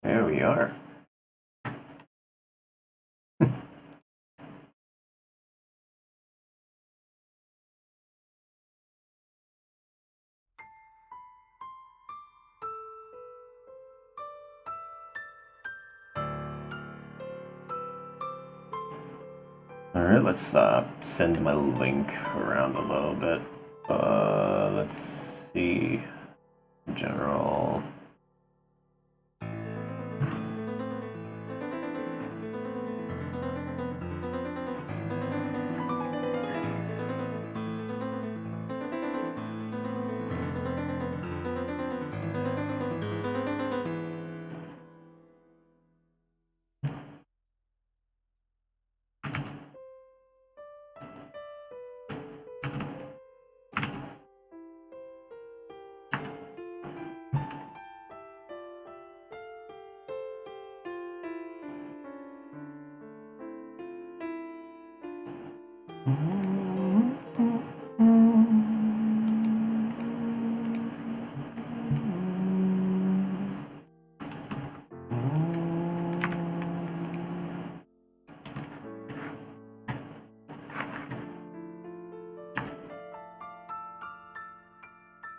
There we are. Alright, let's send my link around a little bit. Let's see. General.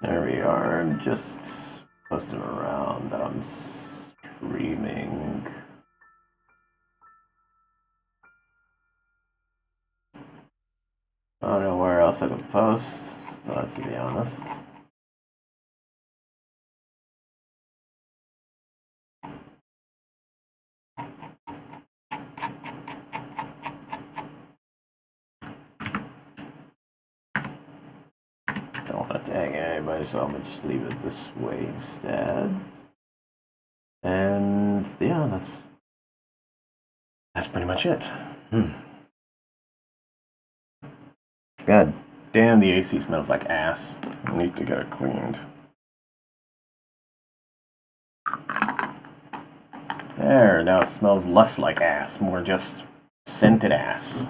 There we are. I'm just posting around that I'm streaming. I don't know where else I could post, so let's be honest. Don't want to tag anybody, so I'm gonna just leave it this way instead. And yeah, that's pretty much it. God damn, the AC smells like ass. I need to get it cleaned. There, now it smells less like ass, more just scented ass.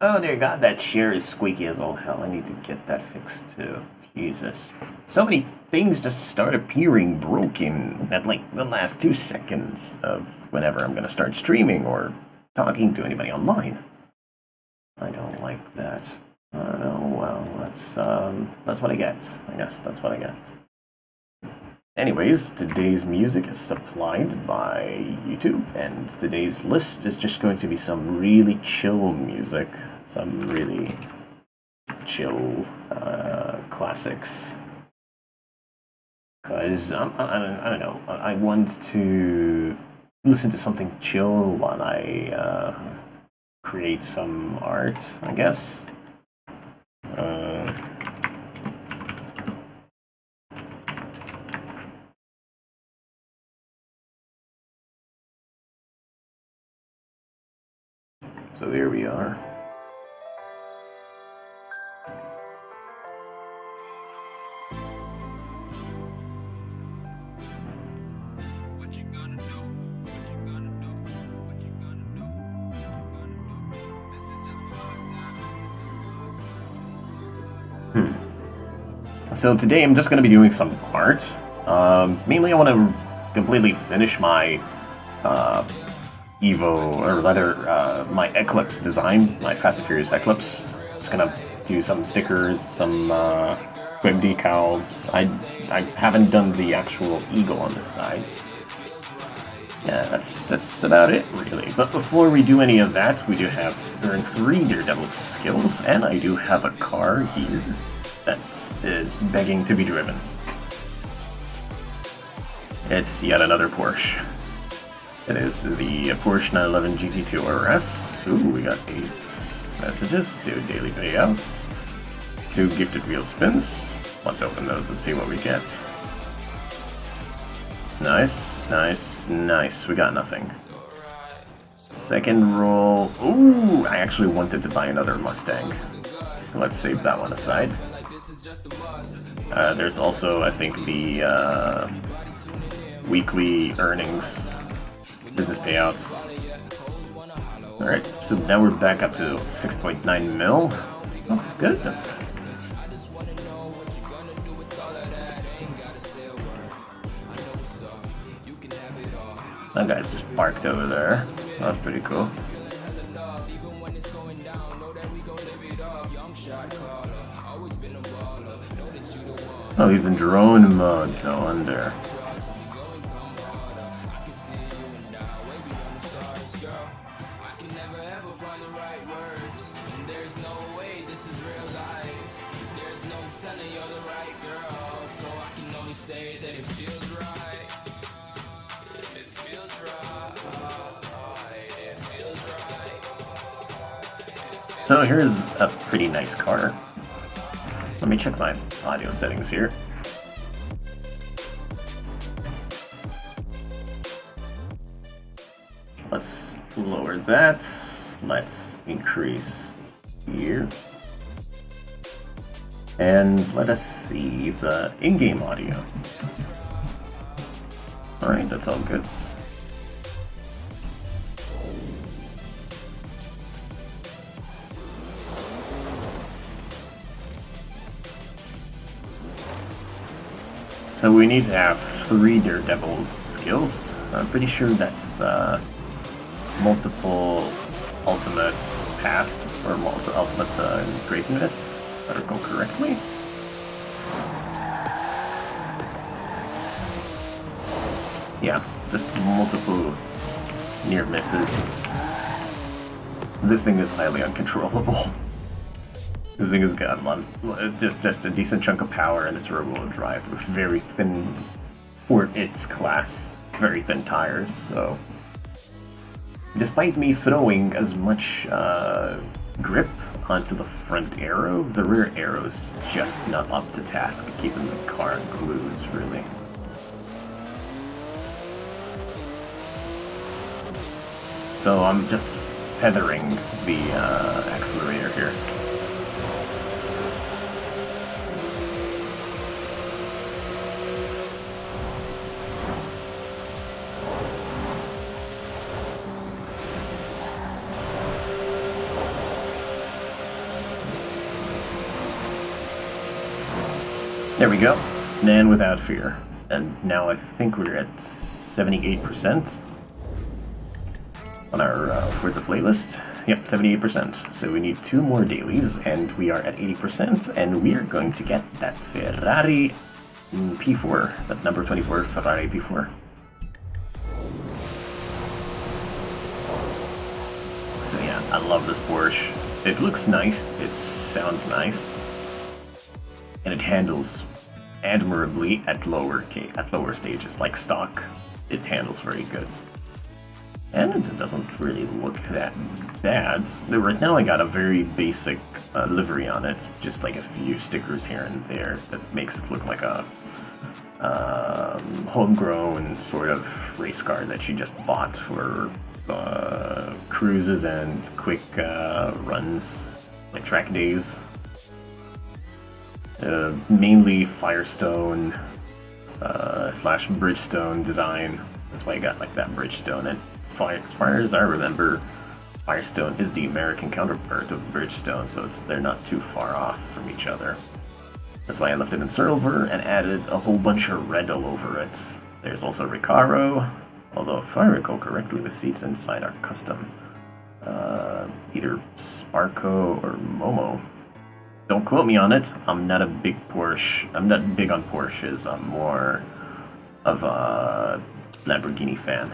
Oh dear God, that chair is squeaky as all hell. I need to get that fixed too. Jesus. So many things just start appearing broken at like the last 2 seconds of whenever I'm gonna start streaming or talking to anybody online. I don't like that. I don't know, well, that's what I get. I guess that's what I get. Anyways, today's music is supplied by YouTube, and today's list is just going to be some really chill music. Some really chill classics. Because, I don't know, I want to listen to something chill while I create some art, I guess. So here we are. So today I'm just going to be doing some art. Mainly I want to completely finish my Evo, or rather my Eclipse design, my Fast and Furious Eclipse. Just going to do some stickers, some quick decals. I haven't done the actual eagle on this side. Yeah, that's about it, really. But before we do any of that, we do have earn 3 Daredevil skills, and I do have a car here that is begging to be driven. It's yet another Porsche. It is the Porsche 911 GT2 RS. Ooh, we got 8 messages, 2 daily payouts, 2 gifted wheel spins. Let's open those and see what we get. Nice, nice, nice. We got nothing. Second roll. Ooh, I actually wanted to buy another Mustang. Let's save that one aside. There's also, I think, the weekly earnings, business payouts. Alright, so now we're back up to 6.9 mil. That's good. That guy's just parked over there. That's pretty cool. Oh, he's in drone mode. No wonder. So here's a pretty nice car. Let me check my audio settings here. Let's lower that. Let's increase here. And let us see the in-game audio. Alright, that's all good. So we need to have 3 Daredevil skills. I'm pretty sure that's multiple ultimate pass or ultimate greatness, if I recall correctly. Yeah, just multiple near misses. This thing is highly uncontrollable. This thing has got just a decent chunk of power and it's rear-wheel drive with very thin, for its class, very thin tires, so... Despite me throwing as much grip onto the front arrow, the rear arrow is just not up to task at keeping the car glued, really. So I'm just feathering the accelerator here. There we go, and without fear. And now I think we're at 78% on our Forza playlist. Yep, 78%. So we need 2 more dailies, and we are at 80%, and we are going to get that Ferrari P4, that number 24 Ferrari P4. So yeah, I love this Porsche. It looks nice, it sounds nice, and it handles admirably at lower stages, like stock. It handles very good. And it doesn't really look that bad. Right now I got a very basic livery on it, just like a few stickers here and there that makes it look like a homegrown sort of race car that you just bought for cruises and quick runs, like track days. Mainly Firestone slash Bridgestone design. That's why I got like that Bridgestone. And as far as I remember, Firestone is the American counterpart of Bridgestone, so they're not too far off from each other. That's why I left it in silver and added a whole bunch of red all over it. There's also Recaro, although if I recall correctly, the seats inside are custom. Either Sparco or Momo. Don't quote me on it. I'm not big on Porsches. I'm more of a Lamborghini fan.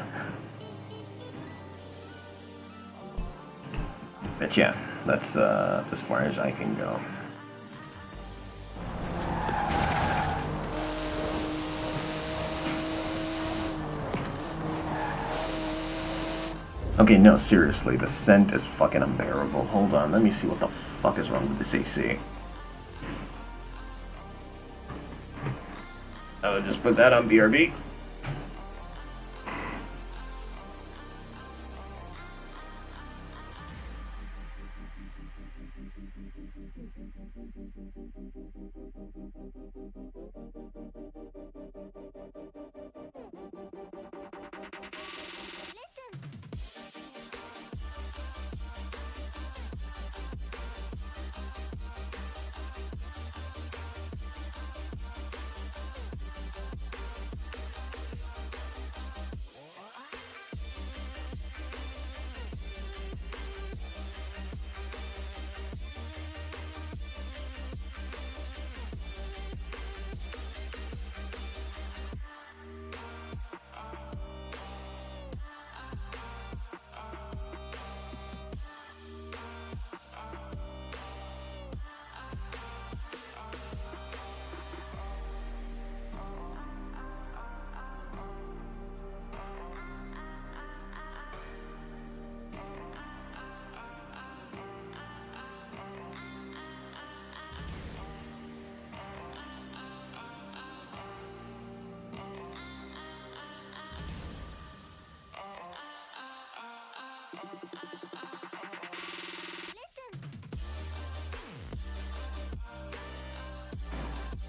But yeah, that's as far as I can go. Okay, no, seriously, the scent is fucking unbearable. Hold on, let me see what the fuck is wrong with this AC. I'll just put that on BRB.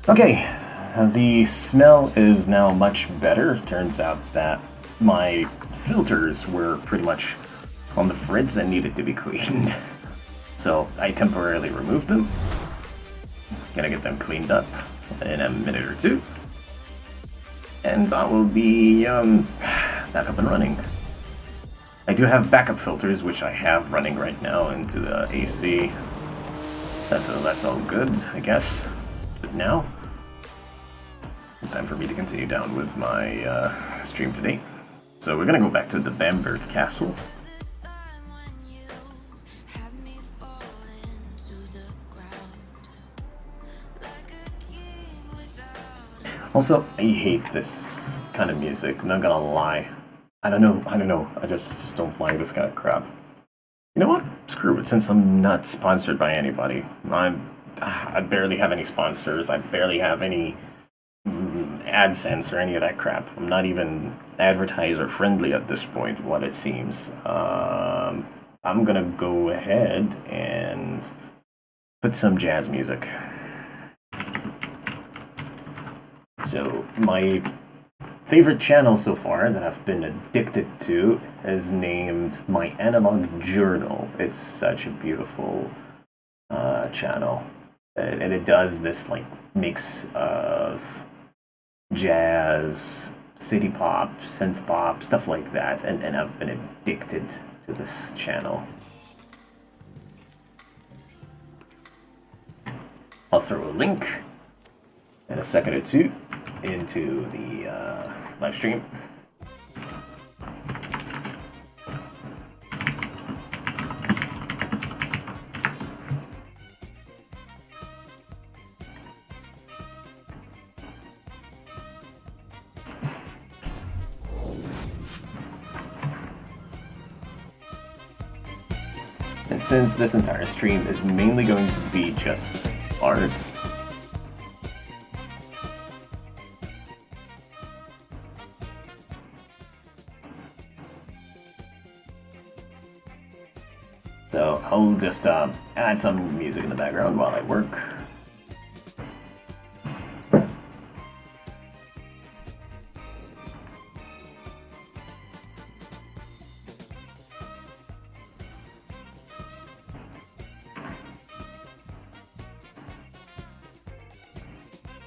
Okay, the smell is now much better. Turns out that my filters were pretty much on the fritz and needed to be cleaned. So I temporarily removed them. Gonna get them cleaned up in a minute or two. And I will be back up and running. I do have backup filters, which I have running right now into the AC. So that's all good, I guess. But now, it's time for me to continue down with my stream today. So we're gonna go back to the Bamberg Castle. Also, I hate this kind of music, I'm not gonna lie. I don't know, I just don't like this kind of crap. You know what? Screw it, since I'm not sponsored by anybody. I barely have any sponsors, I barely have any AdSense or any of that crap. I'm not even advertiser friendly at this point, what it seems. I'm gonna go ahead and put some jazz music. So, my favorite channel so far that I've been addicted to is named My Analog Journal. It's such a beautiful channel. And it does this like mix of jazz, city pop, synth pop, stuff like that. And I've been addicted to this channel. I'll throw a link in a second or two into the live stream. And since this entire stream is mainly going to be just art, so I'll just add some music in the background while I work.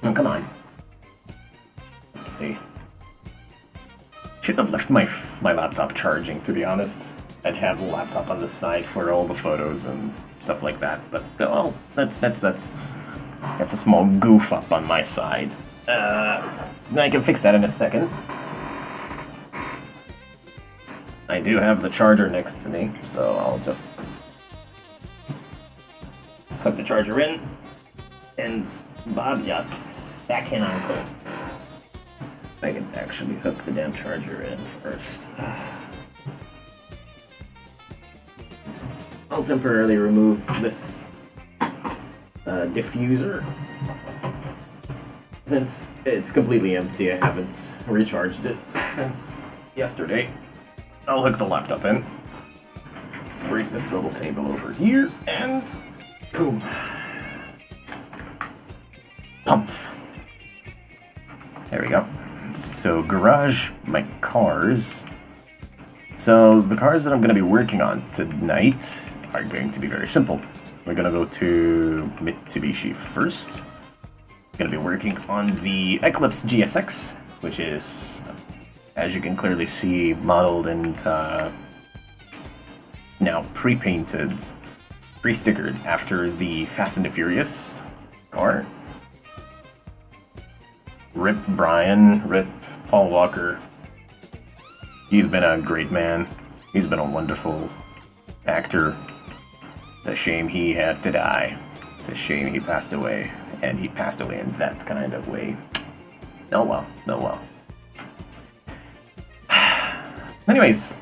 Oh, come on. Let's see. Should have left my laptop charging, to be honest. I'd have a laptop on the side for all the photos and stuff like that. But well, that's a small goof up on my side. I can fix that in a second. I do have the charger next to me, so I'll just hook the charger in. And Bob's ya fucking uncle. If I can actually hook the damn charger in first. I'll temporarily remove this diffuser. Since it's completely empty, I haven't recharged it since yesterday. I'll hook the laptop in. Bring this little table over here, and boom. Pump. There we go. So, garage, my cars. So, the cars that I'm going to be working on tonight are going to be very simple. We're going to go to Mitsubishi first. I'm going to be working on the Eclipse GSX, which is, as you can clearly see, modeled and now pre-painted, pre-stickered after the Fast and the Furious car. Rip Brian, rip Paul Walker. He's been a great man. He's been a wonderful actor. It's a shame he had to die. It's a shame he passed away. And he passed away in that kind of way. Oh well, oh well. Anyways,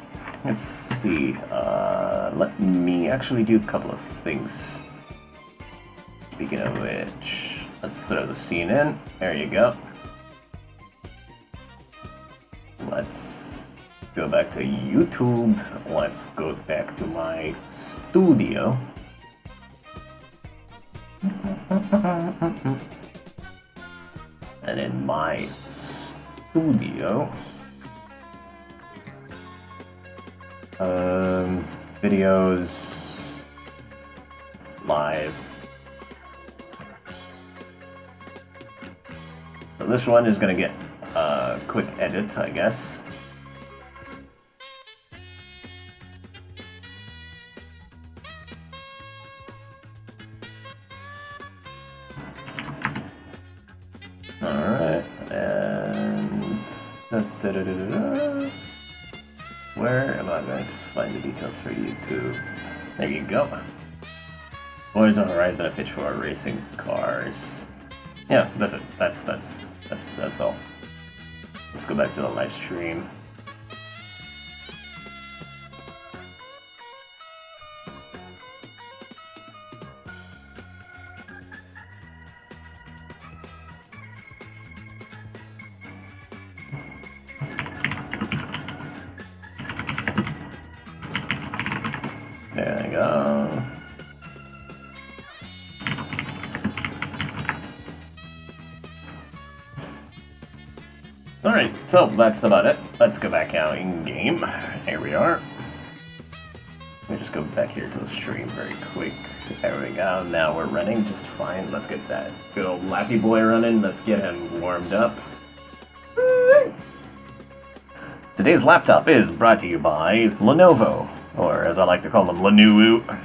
let's see. Let me actually do a couple of things. Speaking of which, let's throw the scene in. There you go. Let's go back to YouTube. Let's go back to my studio. And in my studio, videos, live. So this one is gonna get a quick edit, I guess. Alright, and where am I going to find the details for YouTube? There you go. Forza Horizon, a pitch for racing cars. Yeah, that's it. That's all. Let's go back to the live stream. There we go. Alright, so that's about it. Let's go back out in game. Here we are. Let me just go back here to the stream very quick. There we go. Now we're running just fine. Let's get that good old Lappy Boy running. Let's get him warmed up. Today's laptop is brought to you by Lenovo, or as I like to call them, Lenovo.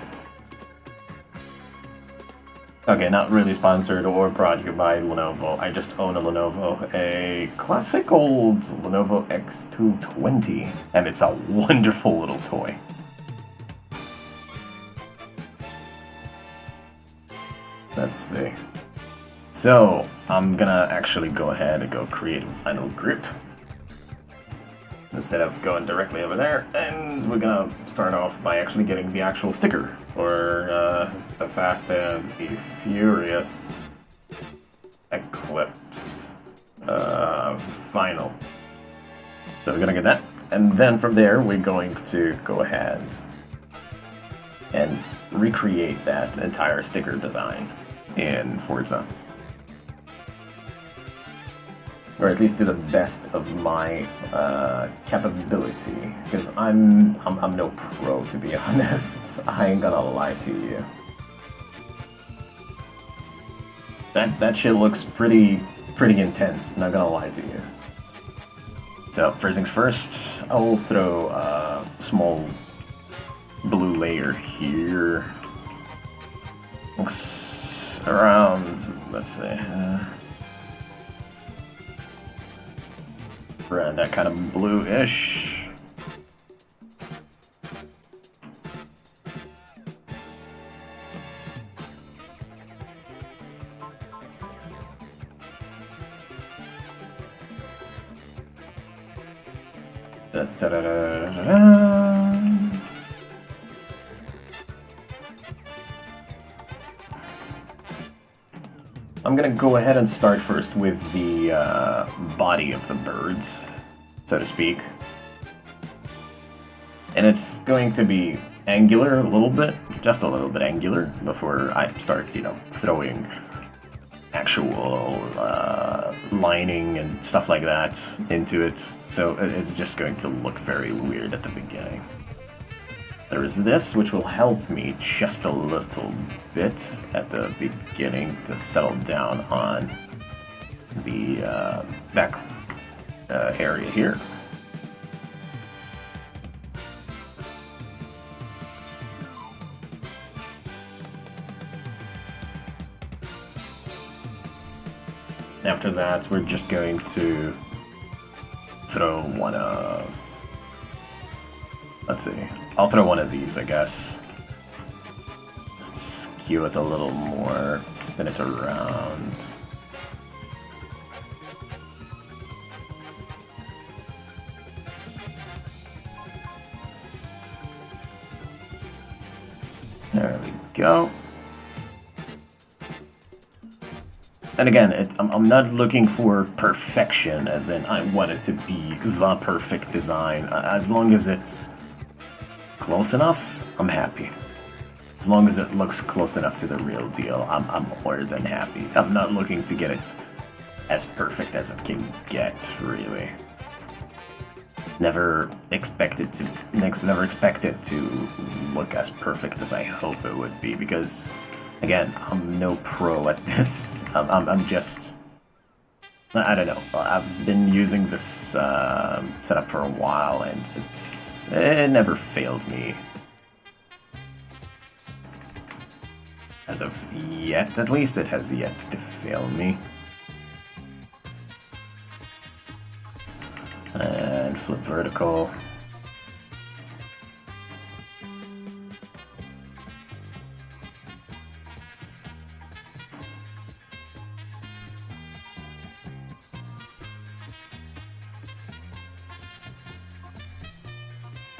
Okay, not really sponsored or brought here by Lenovo. I just own a Lenovo, a classic old Lenovo X220, and it's a wonderful little toy. Let's see. So, I'm gonna actually go ahead and go create a final grip instead of going directly over there, and we're gonna start off by actually getting the actual sticker for the Fast and the Furious Eclipse final. So we're gonna get that, and then from there we're going to go ahead and recreate that entire sticker design in Forza. Or at least to the best of my capability, because I'm no pro, to be honest. I ain't gonna lie to you. That shit looks pretty intense. Not gonna lie to you. So first things first, I'll throw a small blue layer here. Looks around. Let's see. Around that kind of bluish. Da, da, da, da, da, da. I'm gonna go ahead and start first with the body of the birds, so to speak. And it's going to be angular a little bit, just a little bit angular, before I start, throwing actual lining and stuff like that into it. So it's just going to look very weird at the beginning. There is this, which will help me just a little bit at the beginning to settle down on the back area here. After that, we're just going to throw one of... Let's see. I'll throw one of these, I guess. Just skew it a little more. Spin it around. There we go. And again, I'm not looking for perfection, as in I want it to be the perfect design. As long as it's close enough, I'm happy. As long as it looks close enough to the real deal, I'm more than happy. I'm not looking to get it as perfect as it can get, really. Never expect it to look as perfect as I hope it would be, because again, I'm no pro at this. I'm just, I don't know. I've been using this setup for a while, and it never failed me. As of yet, at least, it has yet to fail me. And flip vertical.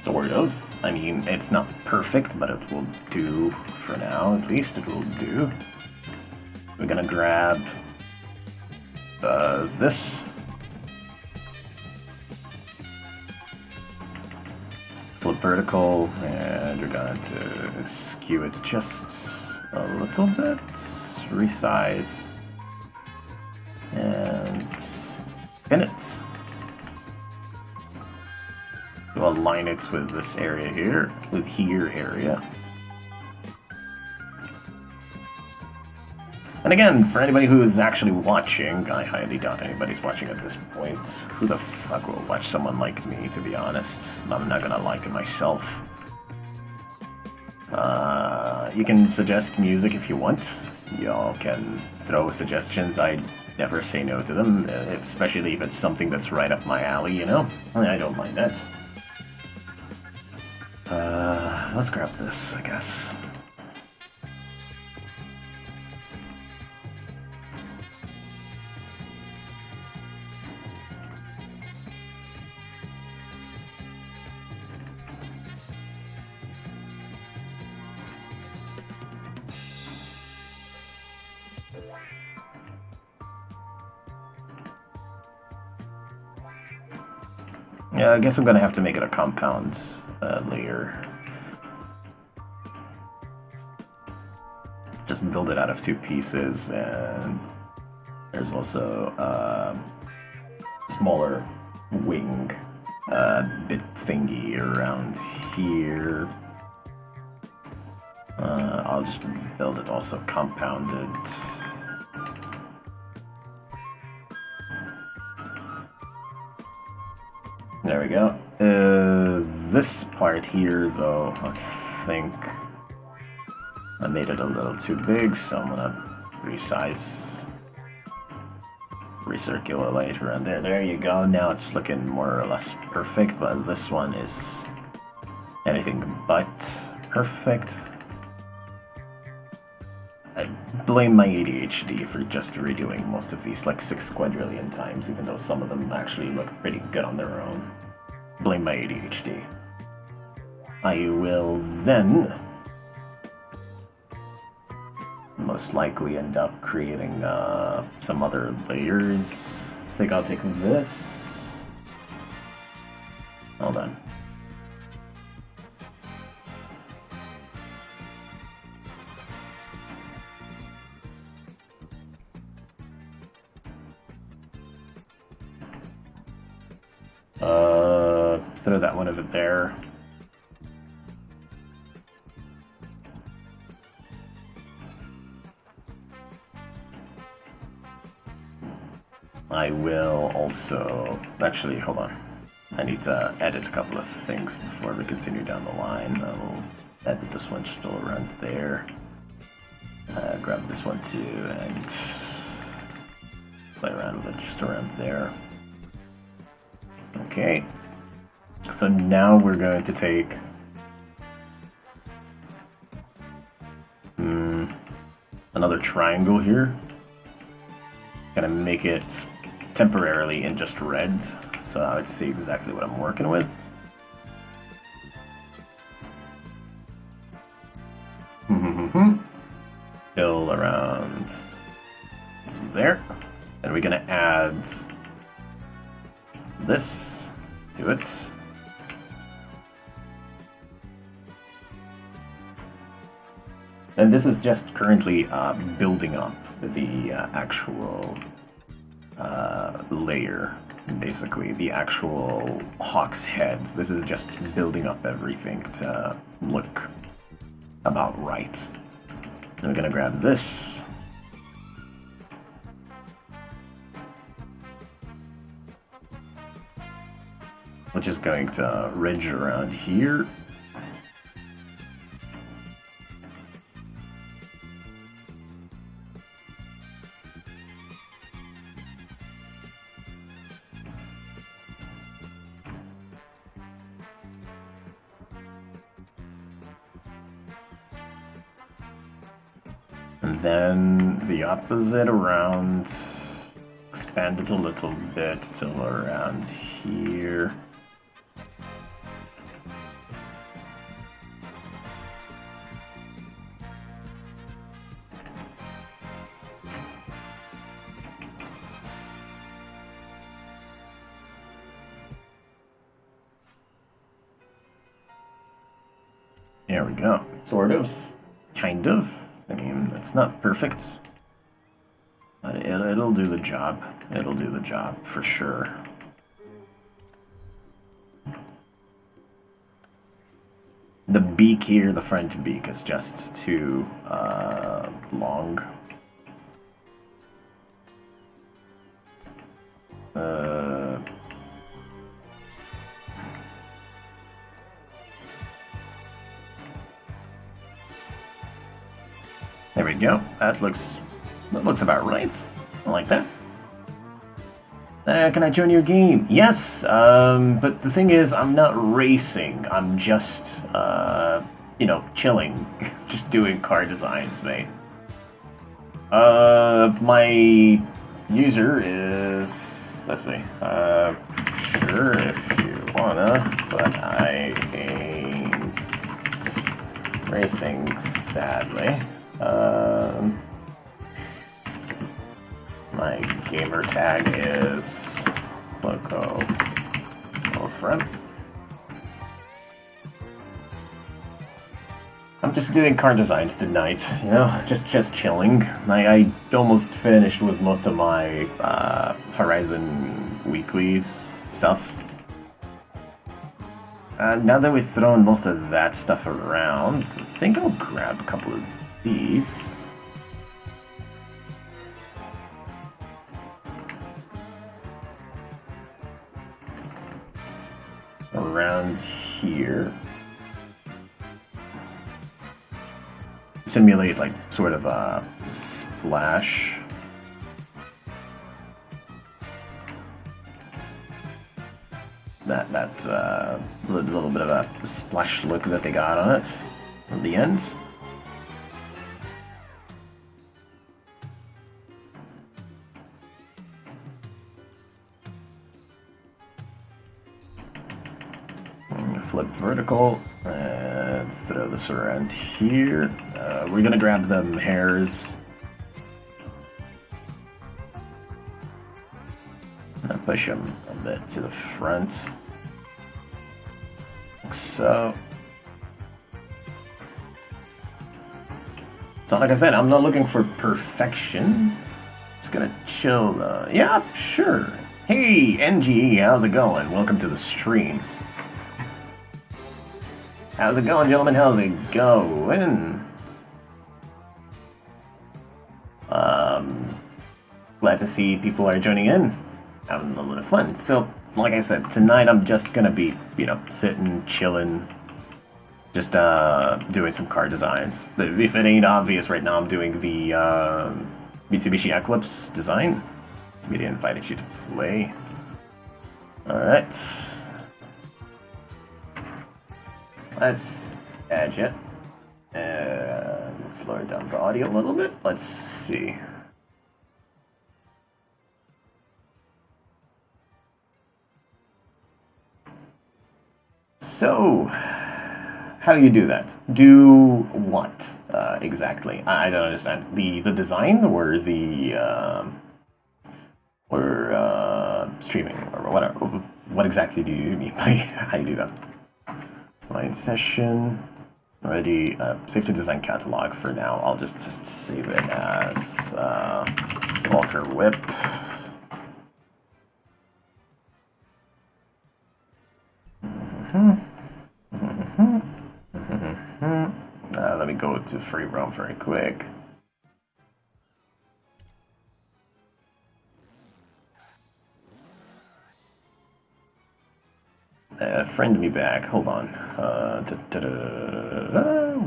Sort of. I mean, it's not perfect, but it will do for now. At least it will do. We're gonna grab this. Flip vertical, and we're going to skew it just a little bit. Resize. And spin it. We'll align it with this area here, with here area. And again, for anybody who is actually watching, I highly doubt anybody's watching at this point. Who the fuck will watch someone like me, to be honest? I'm not gonna lie to myself. You can suggest music if you want. Y'all can throw suggestions. I never say no to them, especially if it's something that's right up my alley, you know? I don't mind that. Let's grab this, I guess. Yeah, I guess I'm gonna have to make it a compound layer. Just build it out of two pieces, and there's also a smaller wing bit thingy around here. I'll just build it also compounded. There we go. This part here, though, I think I made it a little too big, so I'm gonna resize, recirculate around there. There you go. Now it's looking more or less perfect, but this one is anything but perfect. I blame my ADHD for just redoing most of these like 6 quadrillion times, even though some of them actually look pretty good on their own. Blame my ADHD. I will then most likely end up creating some other layers. I think I'll take this. Hold on. Throw that one over there. I will also... Actually, hold on. I need to edit a couple of things before we continue down the line. I'll edit this one just all around there. Grab this one too, and play around with it just around there. Okay. So now we're going to take another triangle here. Gonna make it temporarily in just red, so I would see exactly what I'm working with. Fill around there. And we're gonna add this to it. And this is just currently building up the actual layer, basically, the actual hawk's heads. This is just building up everything to look about right. And we're gonna grab this. Which is going to ridge around here. And then the opposite around, expand it a little bit till around here. There we go. Sort of. Kind of. I mean, it's not perfect. But it'll do the job. It'll do the job, for sure. The beak here, the front beak, is just too long. There we go. That looks about right. I like that. Can I join your game? Yes, but the thing is, I'm not racing. I'm just, you know, chilling. Just doing car designs, mate. My user is... Let's see. Sure, if you wanna, but I ain't racing, sadly. My gamer tag is loco friend. I'm just doing car designs tonight, you know, just chilling. I almost finished with most of my Horizon weeklies stuff. Now that we've thrown most of that stuff around, I think I'll grab a couple of these. Around here. Simulate, like, sort of a splash. That little bit of a splash look that they got on it at the end. Flip vertical and throw this around here. We're gonna grab them hairs. And push them a bit to the front. Like so. So like I said, I'm not looking for perfection. Just gonna chill. Yeah, sure. Hey, NGE, how's it going? Welcome to the stream. How's it going, gentlemen? How's it going? Glad to see people are joining in, having a little bit of fun. So, like I said, tonight I'm just gonna be, you know, sitting, chilling, just doing some car designs. But if it ain't obvious right now, I'm doing the Mitsubishi Eclipse design. It's me invited you to play. All right. Let's edge it. Let's lower down the audio a little bit. Let's see. So, how do you do that? Do what exactly? I don't understand. The design or the Or streaming, or whatever. What exactly do you mean by how you do that? Line session. Already, save to design catalog for now. I'll just save it as Walker Whip. Let me go to free roam very quick. Friend me back. Hold on.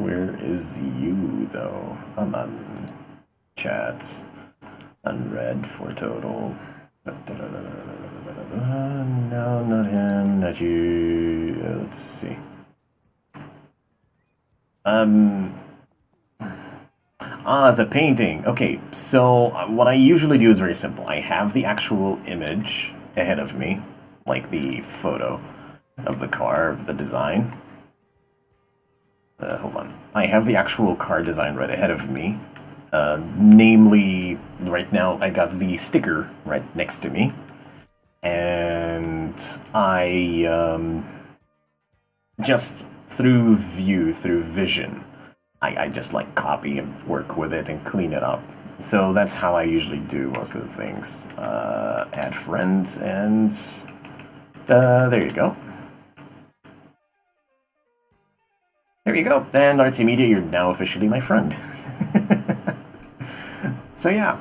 Where is you, though? I'm on chat. Unread for total. No, not him. Not you. Let's see. The painting. Okay, so what I usually do is very simple. I have the actual image ahead of me, like the photo of the car, of the design. Hold on. I have the actual car design right ahead of me. Namely, right now I got the sticker right next to me. And I, just through vision, I just like copy and work with it and clean it up. So that's how I usually do most of the things. Add friends, and there you go. There you go. And RT Media, you're now officially my friend. So yeah,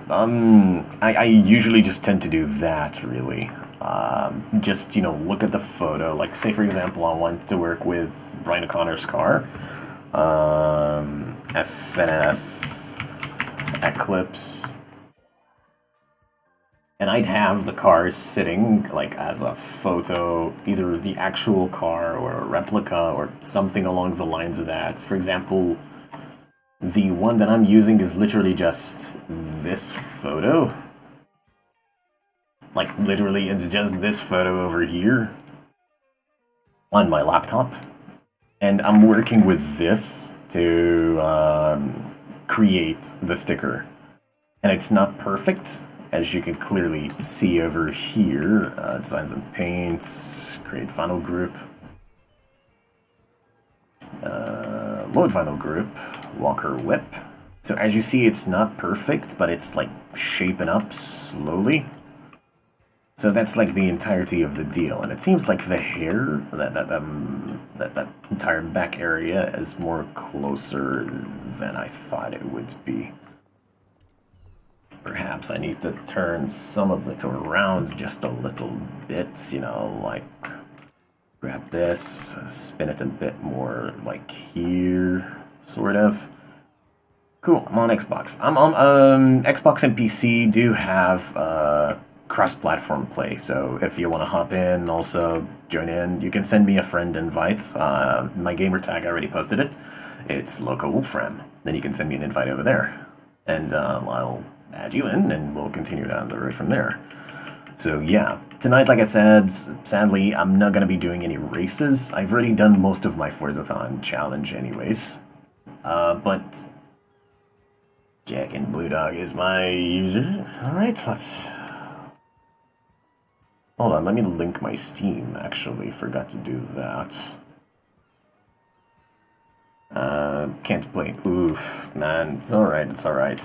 I usually just tend to do that, really. Just, look at the photo. Like, say, for example, I want to work with Brian O'Connor's car. FNF, Eclipse. And I'd have the cars sitting, like, as a photo, either the actual car or a replica or something along the lines of that. For example, the one that I'm using is literally just this photo. Like, literally, it's just this photo over here on my laptop. And I'm working with this to create the sticker. And it's not perfect, as you can clearly see over here. Designs and paints, create final group. Load final group, Walker Whip. So as you see, it's not perfect, but it's like shaping up slowly. So that's like the entirety of the deal, and it seems like the hair, that entire back area is more closer than I thought it would be. Perhaps I need to turn some of it around just a little bit, like grab this, spin it a bit more like here, sort of. Cool, I'm on Xbox. I'm on, Xbox and PC do have, cross-platform play, so if you want to hop in, also join in, you can send me a friend invite. My gamer tag, I already posted it. It's Loco Wolfram. Then you can send me an invite over there. And I'll add you in, and we'll continue down the road from there. So yeah, tonight, like I said, sadly, I'm not going to be doing any races. I've already done most of my Forzathon challenge anyways. But Jack and Blue Dog is my user. Alright, let's... Hold on, let me link my Steam, actually. Forgot to do that. Can't play. Oof, man. It's alright, it's alright.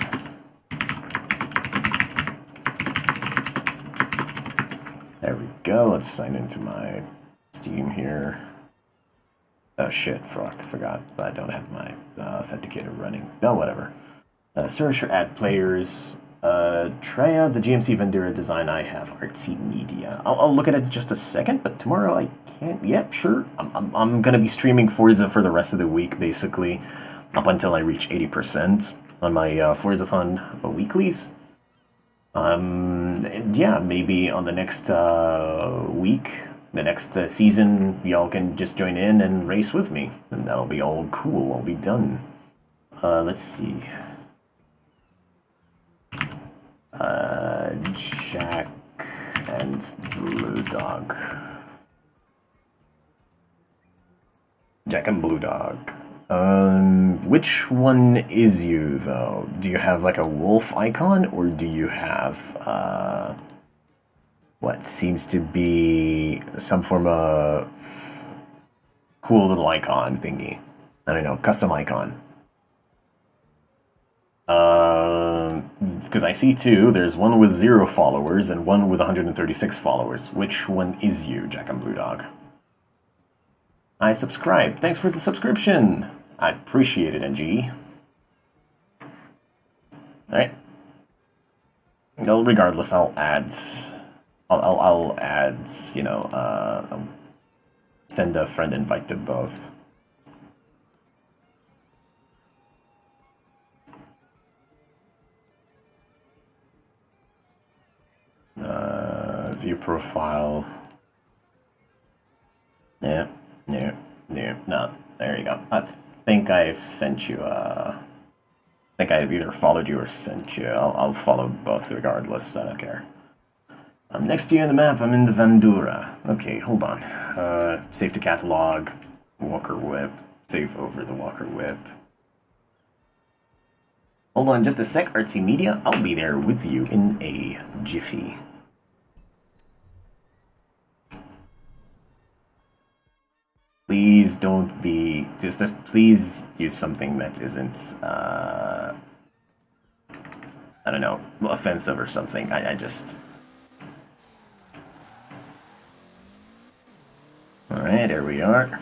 There we go. Let's sign into my Steam here. Oh shit, fuck, I forgot. I don't have my authenticator running. Oh, whatever. Search or add players. Try out the GMC Vendura design I have, RT Media. I'll look at it in just a second, but tomorrow I can't. Yep, sure. I'm gonna be streaming Forza for the rest of the week, basically, up until I reach 80% on my Forzathon weeklies. Yeah, maybe on the next week, the next season, y'all can just join in and race with me, and that'll be all cool. I'll be done. Let's see. Jack and Blue Dog. Jack and Blue Dog. Which one is you, though? Do you have, like, a wolf icon, or do you have, what seems to be some form of cool little icon thingy. I don't know, custom icon. Because I see two. There's one with 0 followers and one with 136 followers. Which one is you, Jack and Blue Dog? I subscribe. Thanks for the subscription. I appreciate it, NG. Alright. Well, regardless, I'll add, you know, send a friend invite to both. View profile. Yeah, no, there you go. I think I've sent you, I think I've either followed you or sent you. I'll follow both regardless, I don't care. I'm next to you on the map, I'm in the Vandura. Okay, hold on. Save to catalog, Walker Whip, save over the Walker Whip. Hold on just a sec, Artsy Media, I'll be there with you in a jiffy. Please don't be, just please use something that isn't, I don't know, offensive or something. I just... Alright, here we are.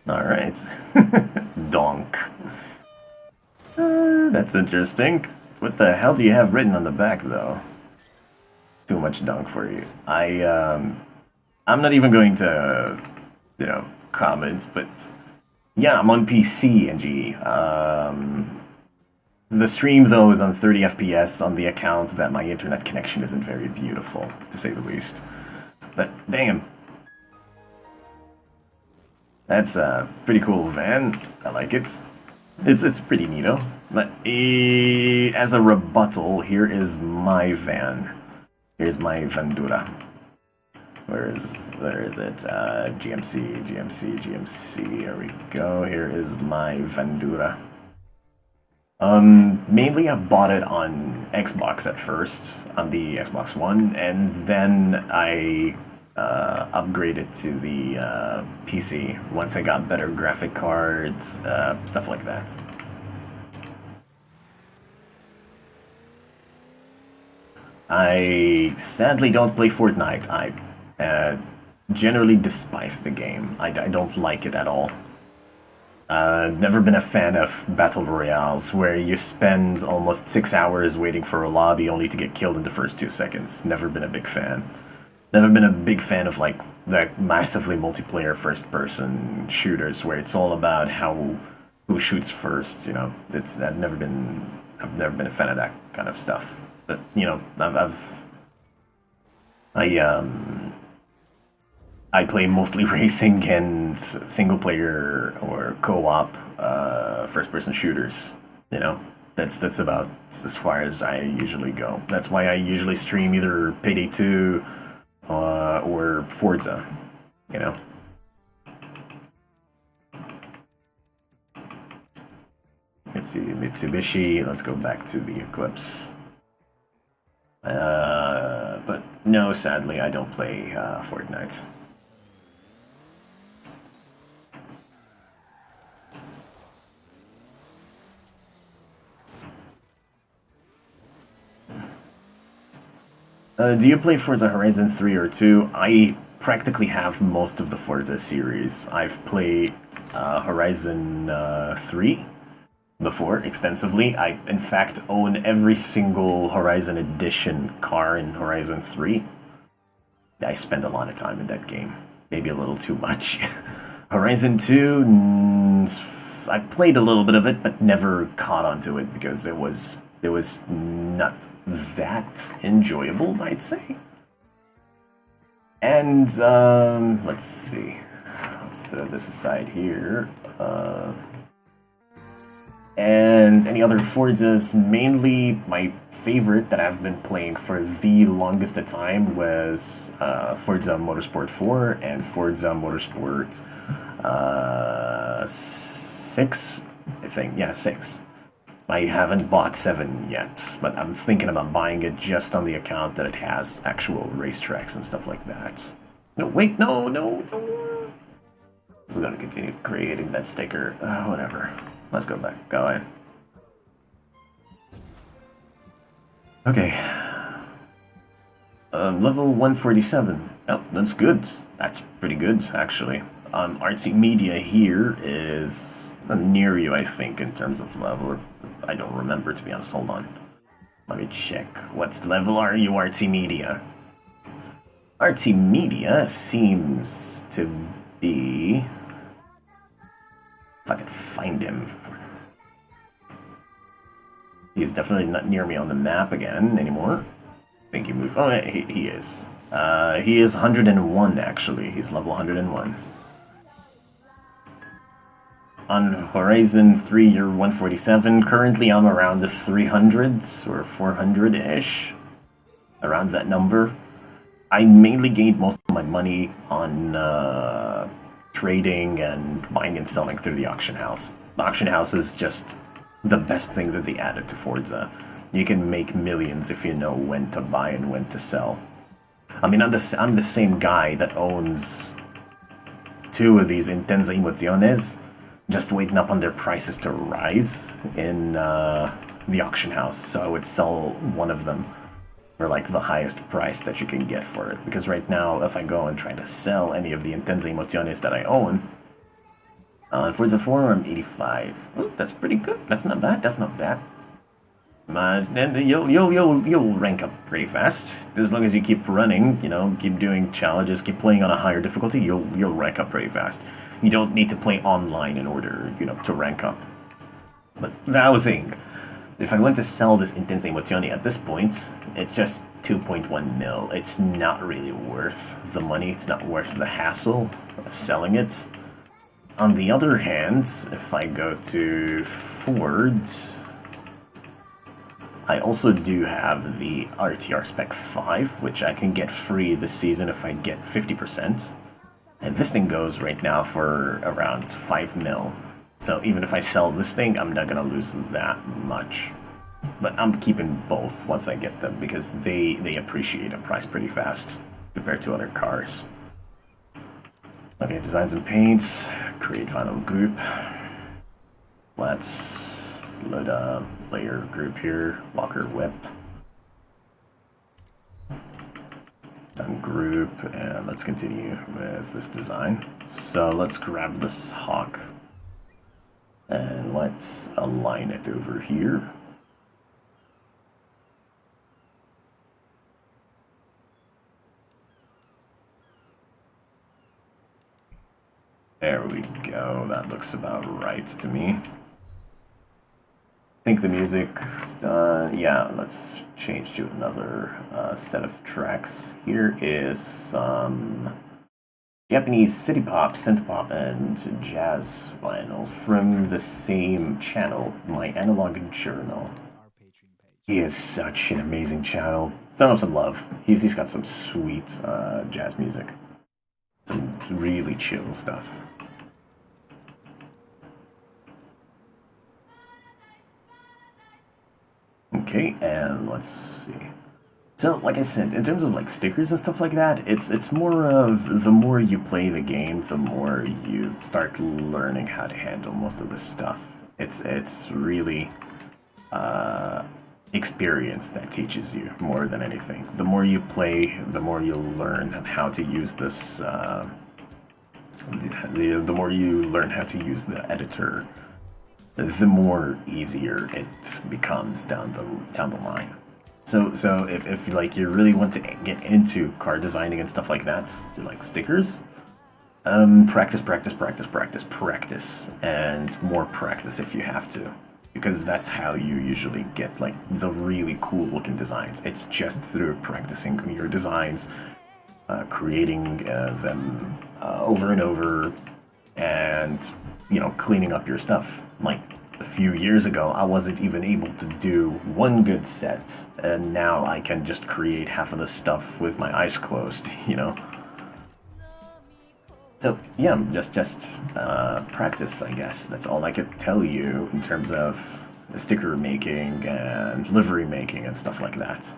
Alright. Donk. That's interesting. What the hell do you have written on the back, though? Too much donk for you. I'm not even going to, you know, comment, but yeah, I'm on PC, NG. The stream, though, is on 30 FPS on the account that my internet connection isn't very beautiful, to say the least. But, damn. That's a pretty cool van. I like it. It's pretty neato. But as a rebuttal, here is my van. Here's my Vandura. Where is it? GMC. Here we go. Here is my Vandura. Mainly I've bought it on Xbox at first, on the Xbox One, and then I upgraded to the PC once I got better graphic cards, stuff like that. I sadly don't play Fortnite. I generally despise the game. I don't like it at all. Never been a fan of Battle Royales, where you spend almost 6 hours waiting for a lobby only to get killed in the first 2 seconds. Never been a big fan. Never been a big fan of, like, the massively multiplayer first-person shooters, where it's all about who shoots first, you know? I've never been a fan of that kind of stuff. But, you know, I play mostly racing and single-player or co-op first-person shooters. You know, that's about as far as I usually go. That's why I usually stream either Payday 2 or Forza. You know. Mitsubishi. Let's go back to the Eclipse. But no, sadly, I don't play Fortnite. Do you play Forza Horizon 3 or 2? I practically have most of the Forza series. I've played Horizon 3 before extensively. I, in fact, own every single Horizon Edition car in Horizon 3. I spend a lot of time in that game. Maybe a little too much. Horizon 2, I played a little bit of it, but never caught onto it because it was not that enjoyable, I'd say. And, let's see. Let's throw this aside here. And And any other Forzas, mainly my favorite that I've been playing for the longest of time was Forza Motorsport 4 and Forza Motorsport 6, I think. Yeah, 6. I haven't bought 7 yet, but I'm thinking about buying it just on the account that it has actual racetracks and stuff like that. No, wait, no. I was gonna continue creating that sticker. Whatever. Let's go back. Go ahead. Okay. Level 147. Oh, that's good. That's pretty good, actually. Artsy Media here is near you, I think, in terms of level. I don't remember, to be honest. Hold on. Let me check. What level are you, Artsy Media? Artsy Media seems to be... If I can find him. He's definitely not near me on the map again anymore. I think he moved. Oh, he is. He is 101, actually. He's level 101. On Horizon4, you're 147. Currently, I'm around the 300s or 400-ish. Around that number. I mainly gained most of my money on trading and buying and selling through the auction house. The auction house is just the best thing that they added to Forza. You can make millions if you know when to buy and when to sell. I mean, I'm the same guy that owns 2 of these Intensa Emociones, just waiting up on their prices to rise in the auction house. So I would sell one of them for like the highest price that you can get for it. Because right now, if I go and try to sell any of the Intensa Emociones that I own, on Forza 4, I'm 85. Oh, that's pretty good. That's not bad. That's not bad. And you'll rank up pretty fast as long as you keep running. You know, keep doing challenges, keep playing on a higher difficulty. You'll rank up pretty fast. You don't need to play online in order, to rank up. But that was saying, if I went to sell this Intensa Emozione at this point, it's just 2.1 mil. It's not really worth the money. It's not worth the hassle of selling it. On the other hand, if I go to Ford, I also do have the RTR Spec 5, which I can get free this season if I get 50%. And this thing goes right now for around 5 mil. So even if I sell this thing, I'm not gonna lose that much. But I'm keeping both once I get them, because they appreciate in price pretty fast compared to other cars. Okay, designs and paints, create final group. Let's load a layer group here, Walker Whip. Ungroup, and let's continue with this design. So let's grab this hawk and let's align it over here. There we go, that looks about right to me. I think the music's done. Yeah, let's change to another set of tracks. Here is some Japanese city pop, synth pop, and jazz vinyl from the same channel, My Analog Journal. He is such an amazing channel. Throw him some love. He's got some sweet jazz music. Some really chill stuff. Okay, and let's see. So, like I said, in terms of like stickers and stuff like that, it's more of the more you play the game, the more you start learning how to handle most of this stuff. It's really experience that teaches you more than anything. The more you play, the more you'll learn how to use this. The more you learn how to use the editor, the more easier it becomes down the line. So if like you really want to get into car designing and stuff like that, to like stickers, practice, and more practice if you have to, because that's how you usually get like the really cool looking designs. It's just through practicing your designs, creating them over and over, and cleaning up your stuff. Like a few years ago, I wasn't even able to do one good set, and now I can just create half of the stuff with my eyes closed, you know? So, yeah, just practice, I guess. That's all I could tell you in terms of sticker making and livery making and stuff like that.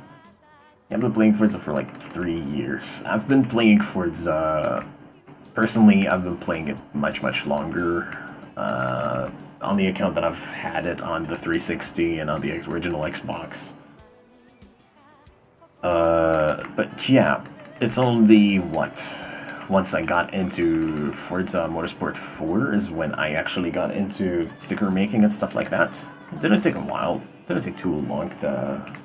Yeah, I've been playing Forza for like 3 years. I've been playing Forza. Personally, I've been playing it much longer. On the account that I've had it on the 360 and on the original Xbox. But yeah, it's only what? Once I got into Forza Motorsport 4 is when I actually got into sticker making and stuff like that. It didn't take a while. It didn't take too long to,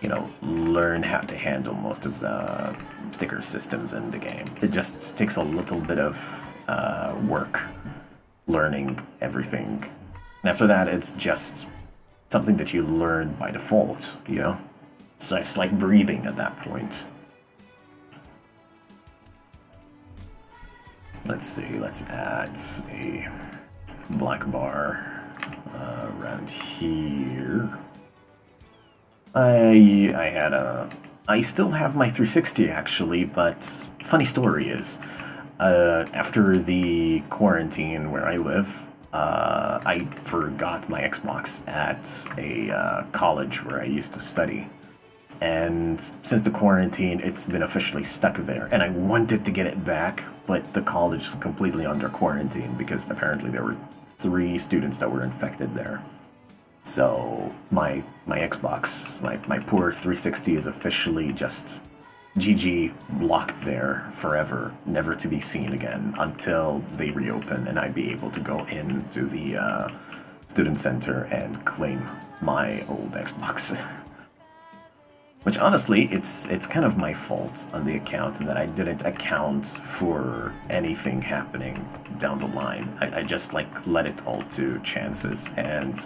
you know, learn how to handle most of the sticker systems in the game. It just takes a little bit of work learning everything. And after that, it's just something that you learn by default, you know? It's like breathing at that point. Let's see, let's add a black bar around here. I still have my 360 actually, but funny story is, after the quarantine where I live, I forgot my Xbox at a college where I used to study. And since the quarantine, it's been officially stuck there. And I wanted to get it back, but the college is completely under quarantine because apparently there were 3 students that were infected there. So my Xbox, my poor 360 is officially just GG, blocked there forever, never to be seen again until they reopen and I'd be able to go into the student center and claim my old Xbox. Which honestly, it's kind of my fault on the account that I didn't account for anything happening down the line. I just like let it all to chances, and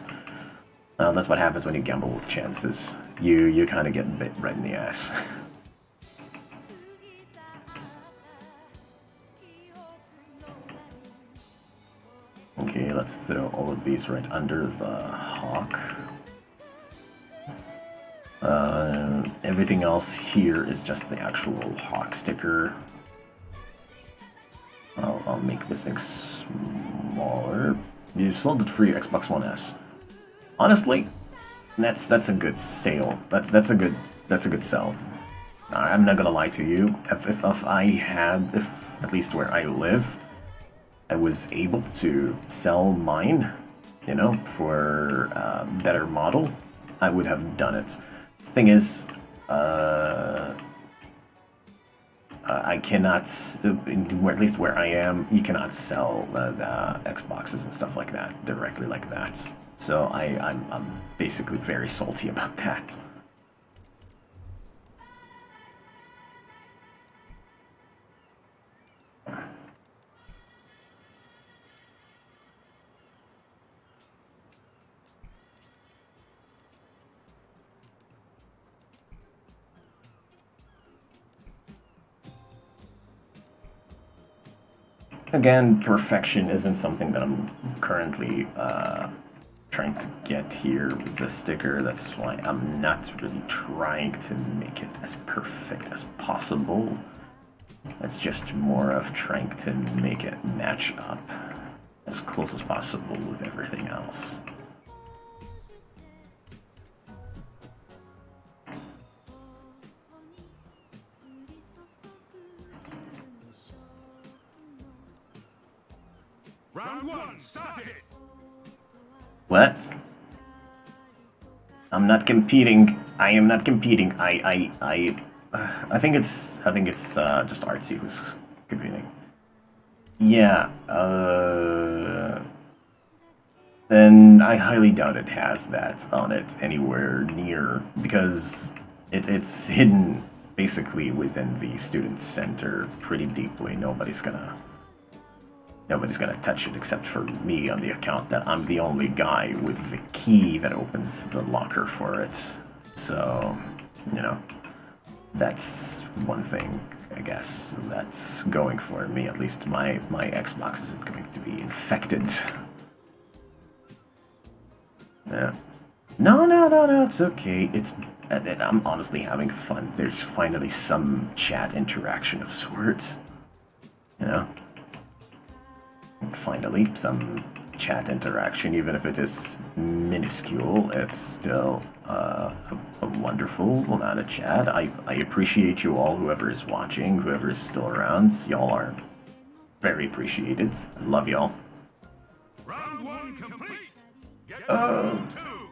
that's what happens when you gamble with chances. You kind of get bit right in the ass. Okay, let's throw all of these right under the hawk. Everything else here is just the actual hawk sticker. I'll make this thing smaller. You sold it for your Xbox One S. Honestly, that's a good sale. That's a good sell. I'm not gonna lie to you. If at least where I live, I was able to sell mine, you know, for a better model, I would have done it. Thing is, I cannot, at least where I am, you cannot sell the Xboxes and stuff like that directly like that. So I'm basically very salty about that. Again, perfection isn't something that I'm currently trying to get here with this sticker. That's why I'm not really trying to make it as perfect as possible. It's just more of trying to make it match up as close as possible with everything else. Round 1, start it! What? I'm not competing. I am not competing. I think it's just Artsy who's competing. Yeah. Then I highly doubt it has that on it anywhere near because it's hidden basically within the student center pretty deeply. Nobody's gonna touch it except for me on the account that I'm the only guy with the key that opens the locker for it. So, you know, that's one thing, I guess, that's going for me. At least my Xbox isn't going to be infected. Yeah. No, it's okay. I'm honestly having fun. There's finally some chat interaction of sorts. You know? Finally, some chat interaction, even if it is minuscule, it's still a wonderful amount of chat. I appreciate you all, whoever is watching, whoever is still around. Y'all are very appreciated. I love y'all. Round one complete. Get to Uh, round two.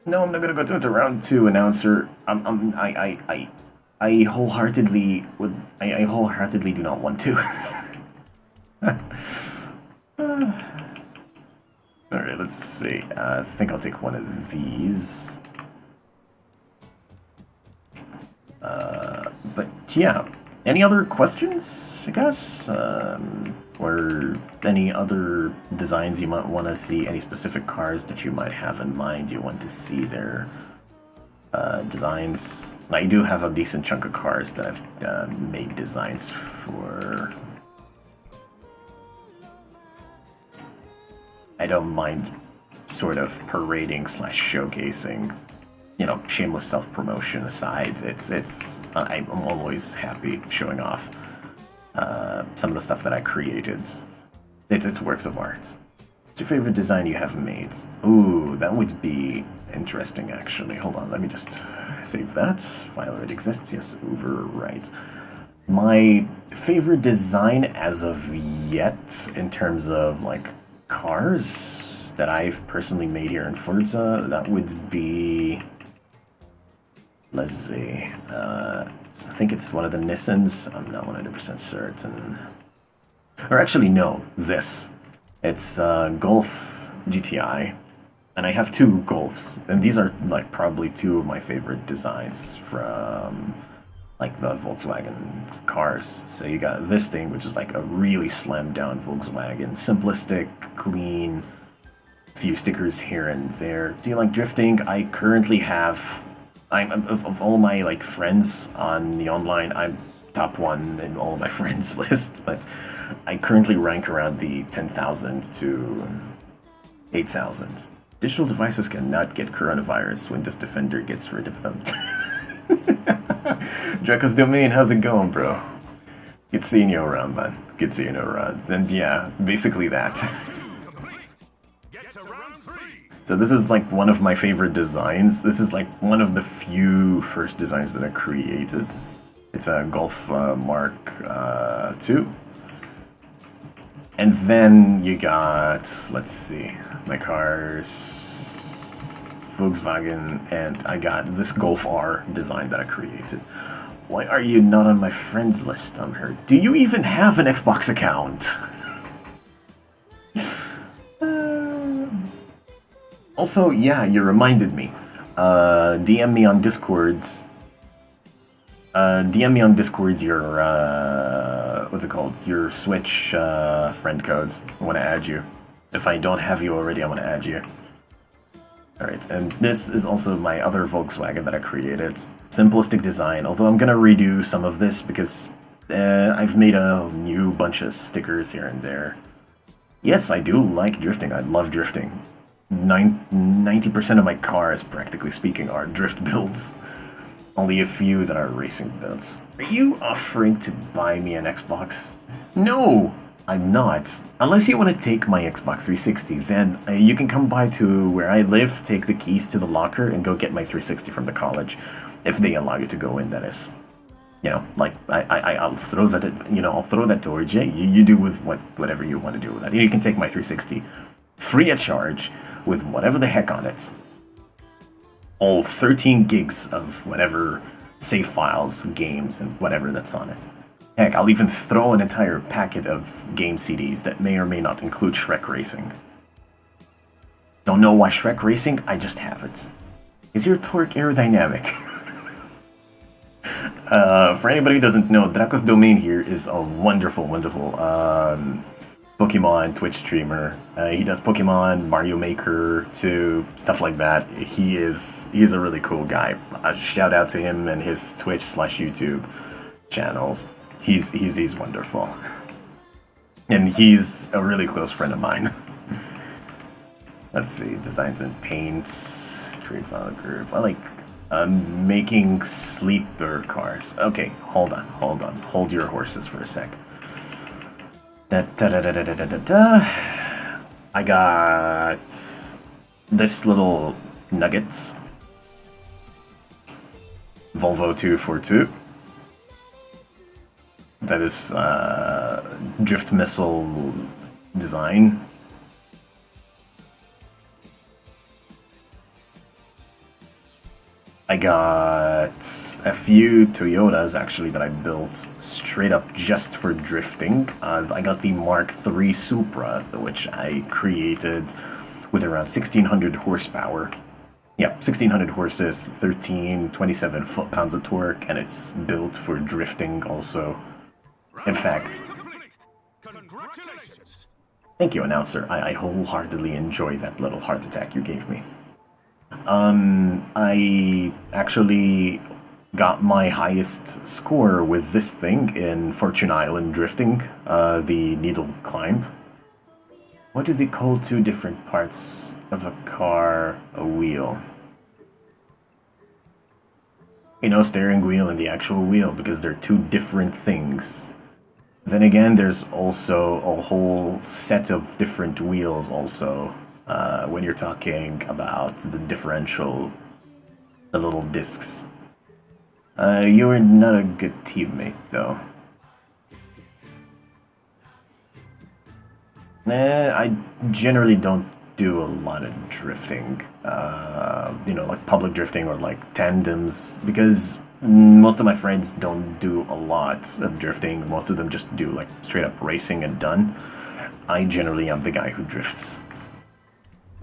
No, I'm not gonna go to round two, announcer. I wholeheartedly would. I wholeheartedly do not want to. Alright, let's see. I think I'll take one of these. But yeah, any other questions, I guess? Or any other designs you might want to see? Any specific cars that you might have in mind you want to see their designs? I do have a decent chunk of cars that I've made designs for. I don't mind sort of parading / showcasing, you know, shameless self-promotion aside. I'm always happy showing off some of the stuff that I created. It's works of art. What's your favorite design you have made? Ooh, that would be interesting, actually. Hold on, let me just save that. File already exists. Yes, overwrite. My favorite design as of yet, in terms of, like, cars that I've personally made here in Forza, that would be... Let's see. I think it's one of the Nissans. I'm not 100% certain. Or actually, no. This. It's Golf GTI. And I have two Golfs. And these are, like, probably two of my favorite designs from, like, the Volkswagen cars. So you got this thing, which is, like, a really slammed-down Volkswagen. Simplistic, clean, few stickers here and there. Do you like drifting? I currently have... of all my, like, friends on the online, I'm top one in all of my friends list, but I currently rank around the 10,000 to 8,000. Digital devices cannot get coronavirus when this defender gets rid of them. Draco's Domain, how's it going, bro? Good seeing you around, man. Good seeing you around. And yeah, basically that. Get to round three. So this is like one of my favorite designs. This is like one of the few first designs that I created. It's a Golf Mark II. And then you got, let's see, my cars, Volkswagen, and I got this Golf R design that I created. Why are you not on my friends list? I'm hurt. Do you even have an Xbox account? Also, yeah, you reminded me. DM me on Discord. DM me on Discord your, what's it called? Your Switch friend codes. I want to add you. If I don't have you already, I want to add you. Alright, and this is also my other Volkswagen that I created. Simplistic design, although I'm gonna redo some of this because I've made a new bunch of stickers here and there. Yes, I do like drifting. I love drifting. 90% of my cars, practically speaking, are drift builds. Only a few that are racing builds. Are you offering to buy me an Xbox? No, I'm not. Unless you want to take my Xbox 360, then you can come by to where I live, take the keys to the locker, and go get my 360 from the college. If they allow you to go in, that is. You know, like, I'll throw that, I'll throw that towards you. You do with whatever you want to do with that. You can take my 360 free of charge with whatever the heck on it. All 13 gigs of whatever save files, games, and whatever that's on it. Heck, I'll even throw an entire packet of game CDs that may or may not include Shrek Racing. Don't know why Shrek Racing? I just have it. Is your torque aerodynamic? For anybody who doesn't know, Draco's Domain here is a wonderful, wonderful Pokemon Twitch streamer. He does Pokemon, Mario Maker 2, stuff like that. He's a really cool guy. Shout out to him and his Twitch / YouTube channels. He's wonderful. And he's a really close friend of mine. Let's see, designs and paints, create file group. I like making sleeper cars. Okay, hold on. Hold your horses for a sec. I got this little nugget. Volvo 242. That is drift missile design. I got a few Toyotas actually that I built straight up just for drifting. I got the Mark III Supra, which I created with around 1600 horsepower. Yeah, 1600 horses, 27 foot-pounds of torque, and it's built for drifting also. In fact, Congratulations! thank you, announcer. I wholeheartedly enjoy that little heart attack you gave me. I actually got my highest score with this thing in Fortune Island drifting, the needle climb. What do they call two different parts of a car a wheel? You know, steering wheel and the actual wheel, because they're two different things. Then again, there's also a whole set of different wheels also, when you're talking about the differential, the little discs. You are not a good teammate, though. I generally don't do a lot of drifting, you know, like public drifting or like tandems, because most of my friends don't do a lot of drifting. Most of them just do like straight up racing and done. I generally am the guy who drifts.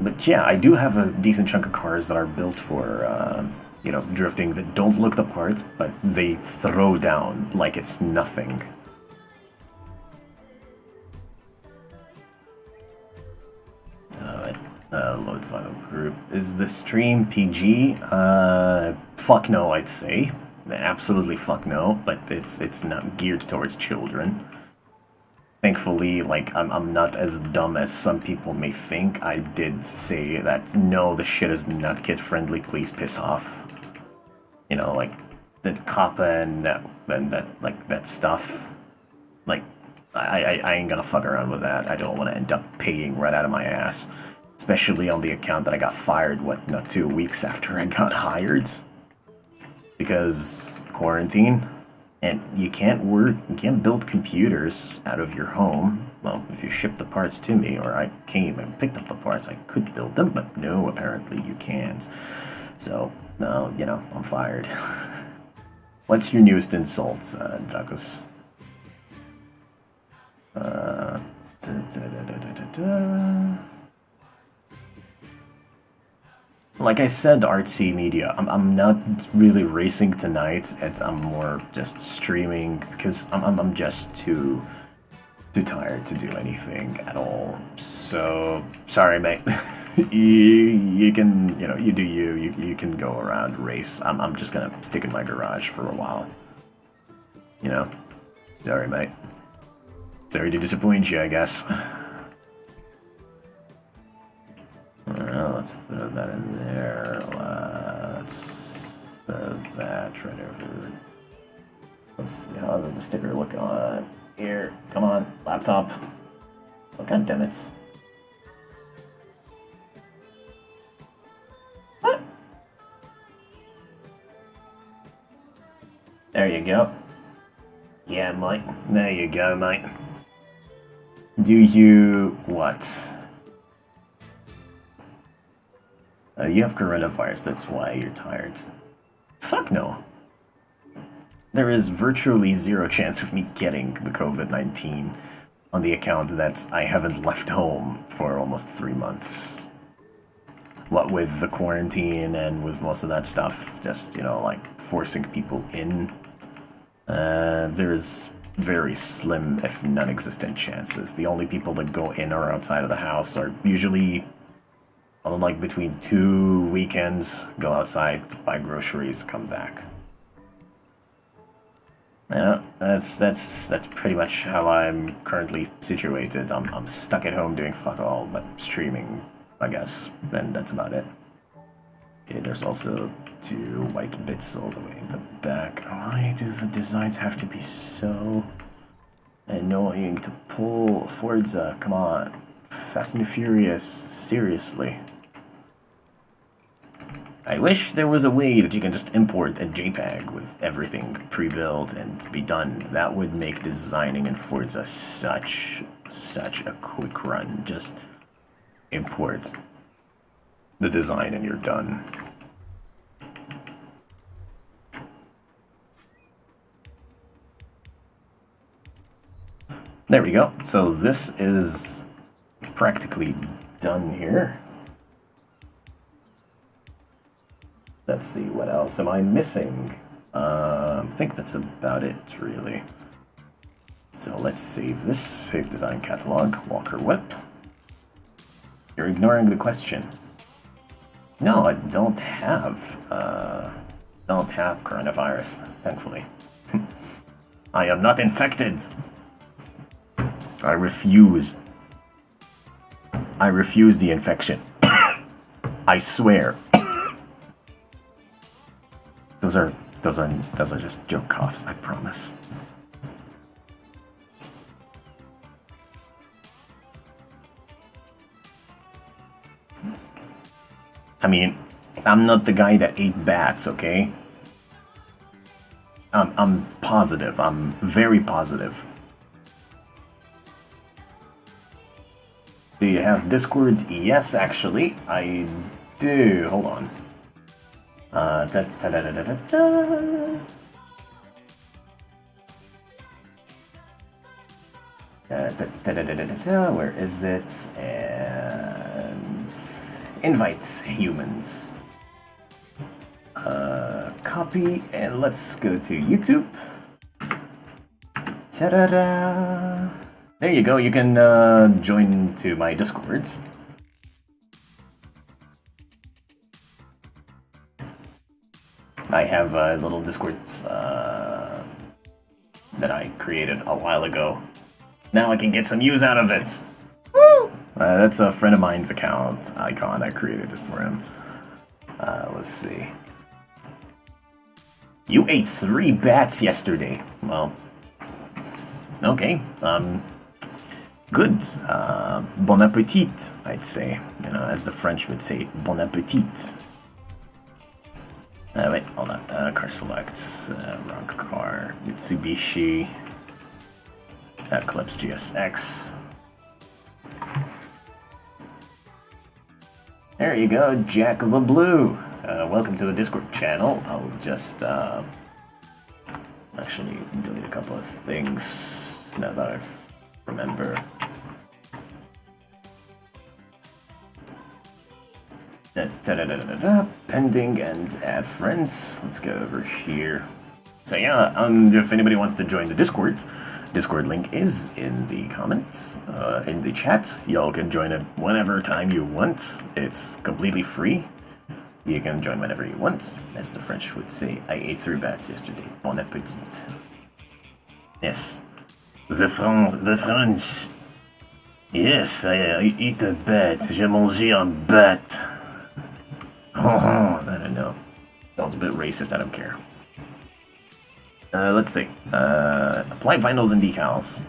But yeah, I do have a decent chunk of cars that are built for, you know, drifting that don't look the parts, but they throw down like it's nothing. Load final group. Is the stream PG? Fuck no, I'd say. Absolutely fuck no, but it's not geared towards children. Thankfully, like, I'm not as dumb as some people may think. I did say that, no, the shit is not kid-friendly, please piss off. You know, like, that COPPA and that, like, that stuff. Like, I ain't gonna fuck around with that. I don't want to end up paying right out of my ass. Especially on the account that I got fired, what, not 2 weeks after I got hired? Because quarantine, and you can't build computers out of your home. Well, if you ship the parts to me, or I came and picked up the parts, I could build them, but no, apparently you can't. So, no, you know, I'm fired. What's your newest insult, Dracos? Like I said, artsy media. I'm not really racing tonight. I'm more just streaming because I'm just too tired to do anything at all. So sorry, mate. you can, you know, you do you can go around race. I'm just gonna stick in my garage for a while. You know, sorry, mate. Sorry to disappoint you, I guess. Well, let's throw that in there. Let's throw that right over. Let's see, how does the sticker look on here? Come on, laptop. Oh, god damn it. What? There you go. Yeah, mate. There you go, mate. Do you what? You have coronavirus, that's why you're tired. Fuck no. There is virtually zero chance of me getting the COVID-19 on the account that I haven't left home for almost 3 months. What with the quarantine and with most of that stuff, just, you know, like, forcing people in, there's very slim, if non-existent chances. The only people that go in or outside of the house are usually on, like, between 2 weekends, go outside, buy groceries, come back. Yeah, that's pretty much how I'm currently situated. I'm stuck at home doing fuck all, but streaming I guess. And that's about it. Okay, there's also 2 white bits all the way in the back. Why do the designs have to be so annoying to pull? Forza, come on. Fast and Furious, seriously. I wish there was a way that you can just import a JPEG with everything pre-built and be done. That would make designing in Forza such a quick run. Just import the design and you're done. There we go. So this is practically done here. Let's see, what else am I missing? I think that's about it, really. So let's save this. Save design catalog, Walker Whip. You're ignoring the question. No, I don't have coronavirus, thankfully. I am not infected. I refuse the infection. I swear. Those are just joke coughs, I promise. I mean, I'm not the guy that ate bats, okay? I'm positive. I'm very positive. Do you have Discords? Yes, actually, I do. Hold on. Where is it? And invite humans. Copy, and let's go to YouTube. Ta-da-da! There you go, you can join to my Discords. I have a little Discord that I created a while ago. Now I can get some use out of it! Woo! That's a friend of mine's account icon. I created it for him. Let's see. You ate 3 bats yesterday. Well, okay. Good. Bon appetit, I'd say. You know, as the French would say, bon appetit. Wait, hold on. Car select. Wrong car. Mitsubishi. Eclipse GSX. There you go, Jack the Blue. Welcome to the Discord channel. I'll just actually delete a couple of things now that I remember. Pending and add friends. Let's go over here. So yeah, if anybody wants to join the Discord link is in the comments, in the chat. Y'all can join it whenever time you want. It's completely free. You can join whenever you want. As the French would say, I ate 3 bats yesterday. Bon appetit. Yes. The French. Yes, I eat a bat. J'ai mangé un bat. I don't know. Sounds a bit racist, I don't care. Let's see. Apply vinyls and decals.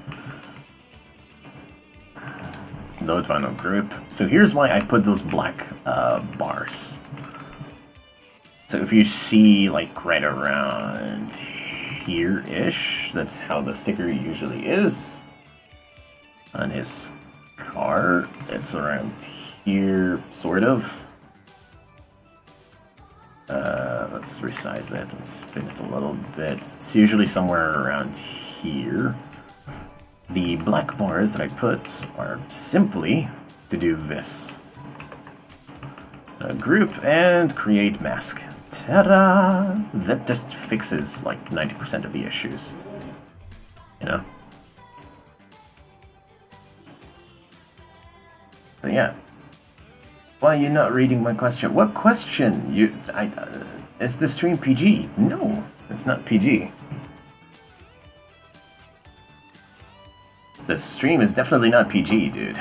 Load vinyl group. So here's why I put those black bars. So if you see, like, right around here-ish, that's how the sticker usually is. On his car, it's around here, sort of. Let's resize it and spin it a little bit. It's usually somewhere around here. The black bars that I put are simply to do this. Group and create mask. Ta-da! That just fixes like 90% of the issues. You know? So yeah. Why are you not reading my question? What question? Is the stream PG? No, it's not PG. The stream is definitely not PG, dude.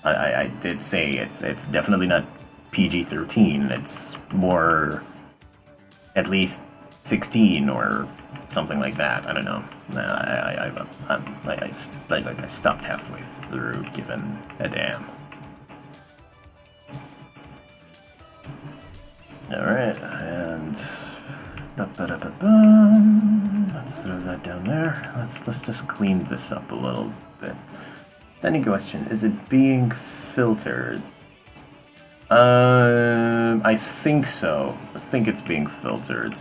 I did say it's definitely not PG-13. It's more at least 16 or something like that. I don't know. I stopped halfway through, given a damn. All right, and let's throw that down there. Let's just clean this up a little bit. Any question? Is it being filtered? I think so. I think it's being filtered.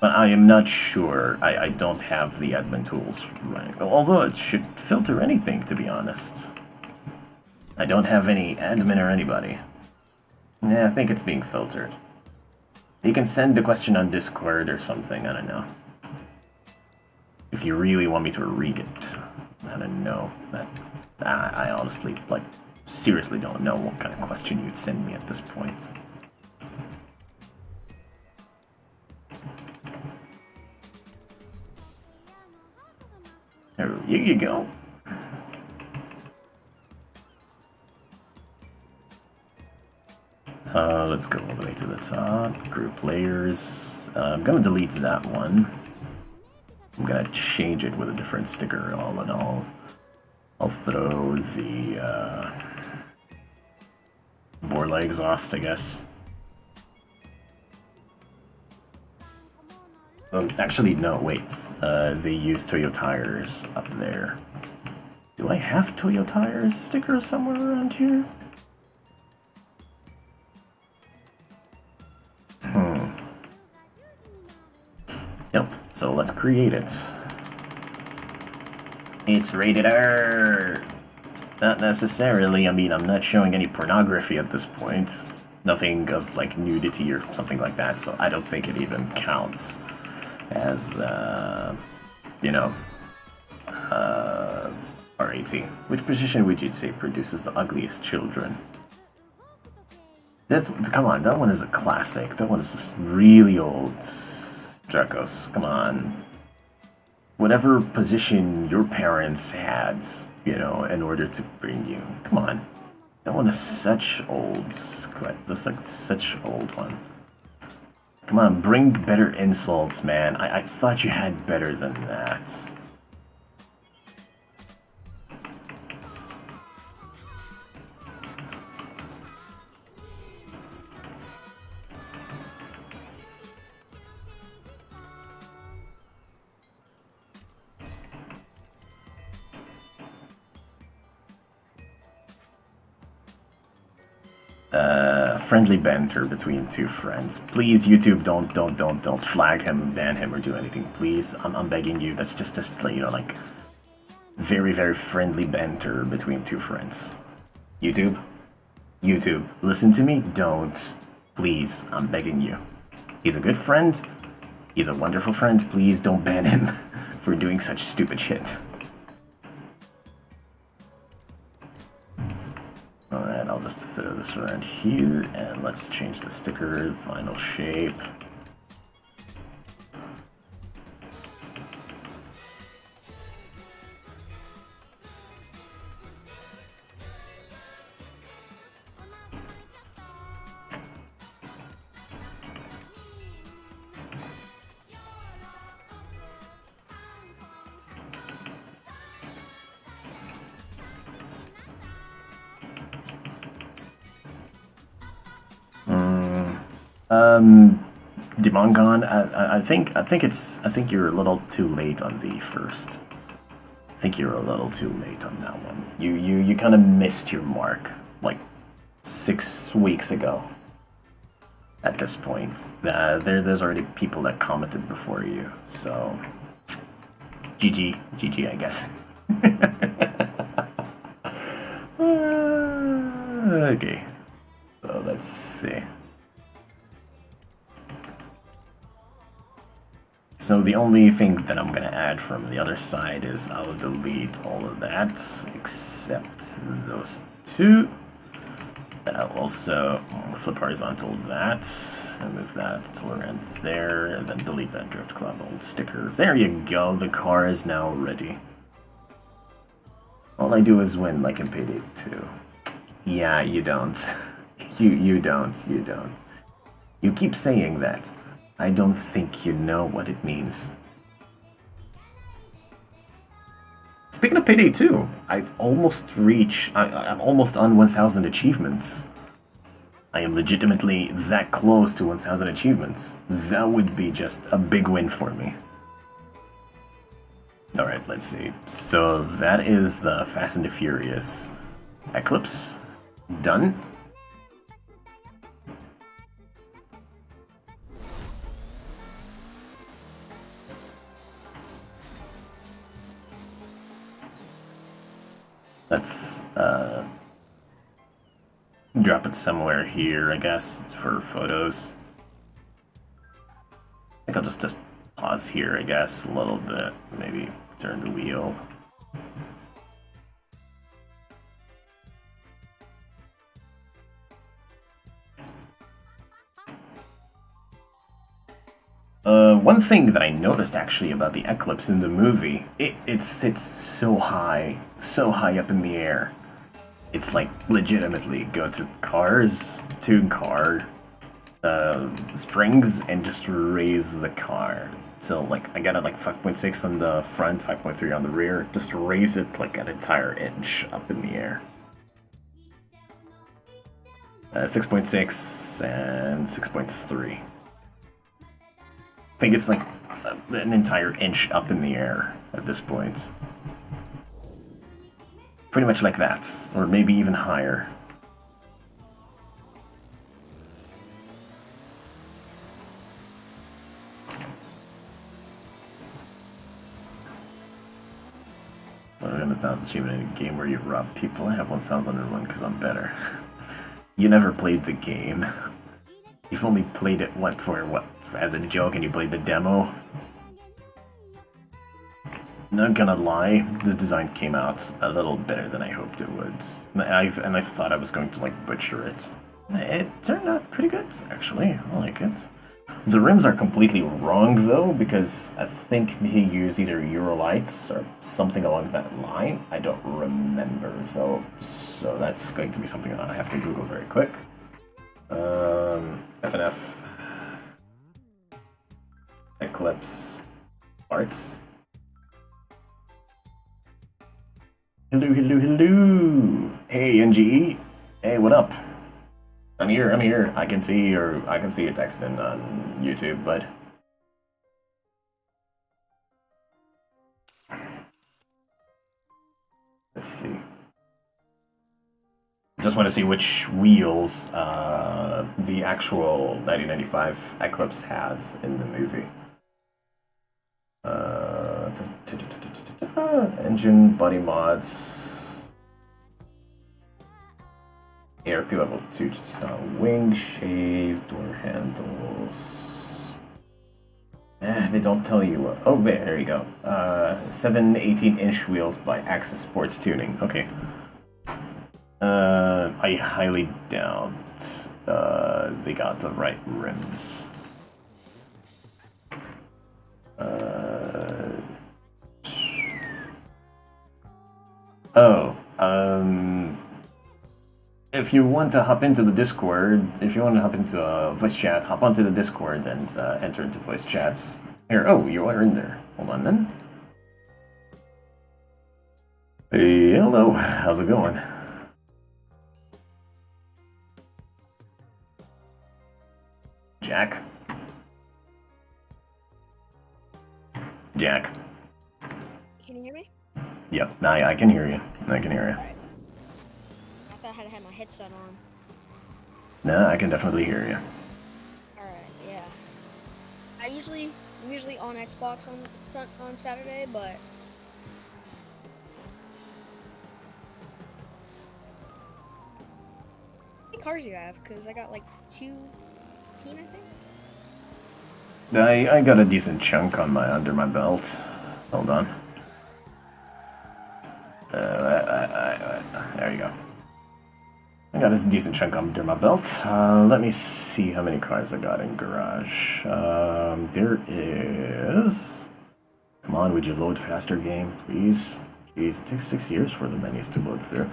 But I am not sure. I don't have the admin tools running. Although it should filter anything, to be honest. I don't have any admin or anybody. Yeah, I think it's being filtered. You can send the question on Discord or something, I don't know. If you really want me to read it. I don't know. I honestly, like, seriously don't know what kind of question you'd send me at this point. There you go. Let's go all the way to the top. Group layers. I'm gonna delete that one. I'm gonna change it with a different sticker all in all. I'll throw the Borla exhaust, I guess. Actually, no, wait. They use Toyo tires up there. Do I have Toyo tires stickers somewhere around here? Yep, so let's create it. It's rated R! Not necessarily, I mean, I'm not showing any pornography at this point. Nothing of, like, nudity or something like that, so I don't think it even counts as, you know, R18. Which position would you say produces the ugliest children? Come on, that one is a classic. That one is just really old. Dracos, come on. Whatever position your parents had, you know, in order to bring you. Come on. That one is such old. Just like such old one. Come on, bring better insults, man. I thought you had better than that. Friendly banter between two friends. Please, YouTube, don't flag him, ban him, or do anything. Please, I'm begging you. That's just you know, like very, very friendly banter between two friends. YouTube, listen to me. Don't, please. I'm begging you. He's a good friend. He's a wonderful friend. Please don't ban him for doing such stupid shit. Alright, I'll just throw this around here, and let's change the sticker, final shape. Demongon, I think you're a little too late on the first. I think you're a little too late on that one. You kind of missed your mark, like 6 weeks ago. At this point, there's already people that commented before you, so GG, I guess. Okay, so let's see. So the only thing that I'm gonna add from the other side is I'll delete all of that, except those two. I'll also flip horizontal that, and move that to around there, and then delete that Drift Club old sticker. There you go, the car is now ready. Well, all I do is win, like in Payday 2. Yeah, you don't. You don't. You keep saying that. I don't think you know what it means. Speaking of Payday 2, I've almost reached... I'm almost on 1,000 achievements. I am legitimately that close to 1,000 achievements. That would be just a big win for me. Alright, let's see. So that is the Fast and the Furious Eclipse. Done. Let's drop it somewhere here, I guess, for photos. I think I'll just pause here, I guess, a little bit. Maybe turn the wheel. One thing that I noticed actually about the Eclipse in the movie, it sits so high up in the air. It's like legitimately go to cars, to car springs, and just raise the car. So like I got it like 5.6 on the front, 5.3 on the rear. Just raise it like an entire inch up in the air. 6.6 and 6.3. I think it's like an entire inch up in the air at this point. Pretty much like that, or maybe even higher. So I have 1,000 achievement in a game where you rob people. I have 1,001 because I'm better. You never played the game. You've only played it, what, as a joke, and you played the demo? Not gonna lie, this design came out a little better than I hoped it would. And I thought I was going to, like, butcher it. It turned out pretty good, actually. I like it. The rims are completely wrong, though, because I think they use either Eurolights or something along that line. I don't remember, though, so that's going to be something that I have to Google very quick. FNF Eclipse parts. Hello. Hey, NGE. Hey, what up? I'm here. I can see your texting on YouTube, bud. Let's see. Just want to see which wheels the actual 1995 Eclipse has in the movie. Engine, body mods, ARP level 2 style wing shape, door handles. They don't tell you what. Oh, there you go. 7 18-inch wheels by Axis Sports Tuning. Okay. I highly doubt they got the right rims. If you want to hop into the Discord, if you want to hop into a voice chat, hop onto the Discord and enter into voice chat. Here, oh, you are in there. Hold on then. Hey, hello, how's it going? Jack? Jack? Can you hear me? Yep, I can hear you. I can hear you. Right. I thought I had to have my headset on. No, I can definitely hear you. Alright, yeah. I'm usually on Xbox on Saturday, but... How many cars do you have? Because I got like 215, I think? I got a decent chunk under my belt. Hold on. There you go. I got this decent chunk under my belt. Let me see how many cars I got in garage. There is... Come on, would you load faster, game, please? Jeez, it takes 6 years for the menus to load through.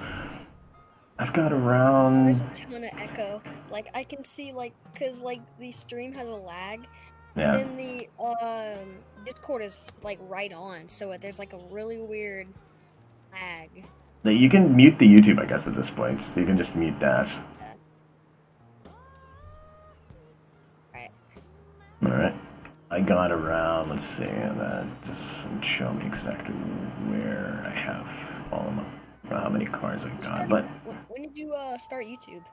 I've got There's around... a ton of echo. Like I can see like cause like the stream has a lag. And Yeah. then the Discord is like right on, so there's like a really weird lag. You can mute the YouTube, I guess, at this point. You can just mute that. Right. Alright. I got around, let's see, that doesn't show me exactly where I have all of them. How many cars I got, but... When did you start YouTube?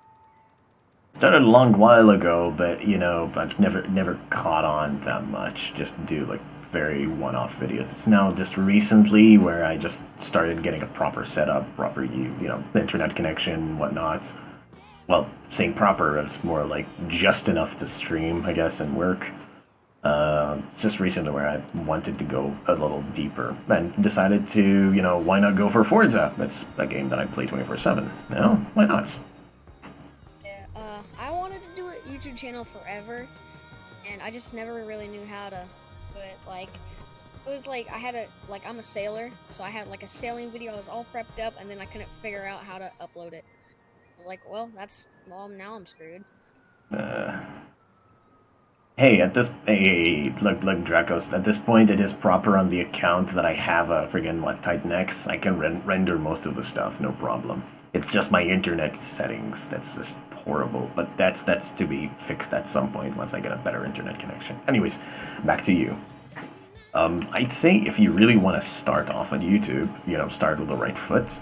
Started a long while ago, but, you know, I've never caught on that much. Just do, like, very one-off videos. It's now just recently where I just started getting a proper setup, proper, you know, internet connection, whatnot. Well, saying proper, it's more like just enough to stream, I guess, and work. It's just recently where I wanted to go a little deeper and decided to, you know, why not go for Forza? It's a game that I play 24/7. You know, why not? Yeah, I wanted to do a YouTube channel forever, and I just never really knew how to do it. Like, it was like I had like I'm a sailor, so I had like a sailing video. I was all prepped up, and then I couldn't figure out how to upload it. I was like, well, now I'm screwed. Hey, look, Dracos, at this point it is proper on the account that I have a friggin' Titan X. I can render most of the stuff, no problem. It's just my internet settings that's just horrible, but that's to be fixed at some point once I get a better internet connection. Anyways, back to you. I'd say if you really want to start off on YouTube, you know, start with the right foot,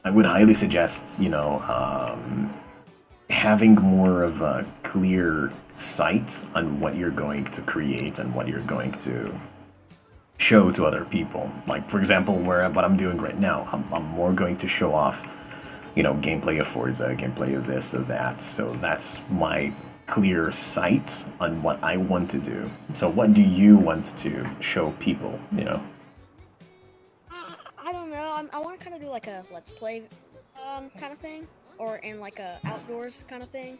I would highly suggest, you know, having more of a clear sight on what you're going to create and what you're going to show to other people. Like, for example, what I'm doing right now, I'm more going to show off, you know, gameplay of Forza, gameplay of this, of that. So that's my clear sight on what I want to do. So what do you want to show people, you know? I don't know. I want to kind of do like a let's play kind of thing, or in like a outdoors kind of thing.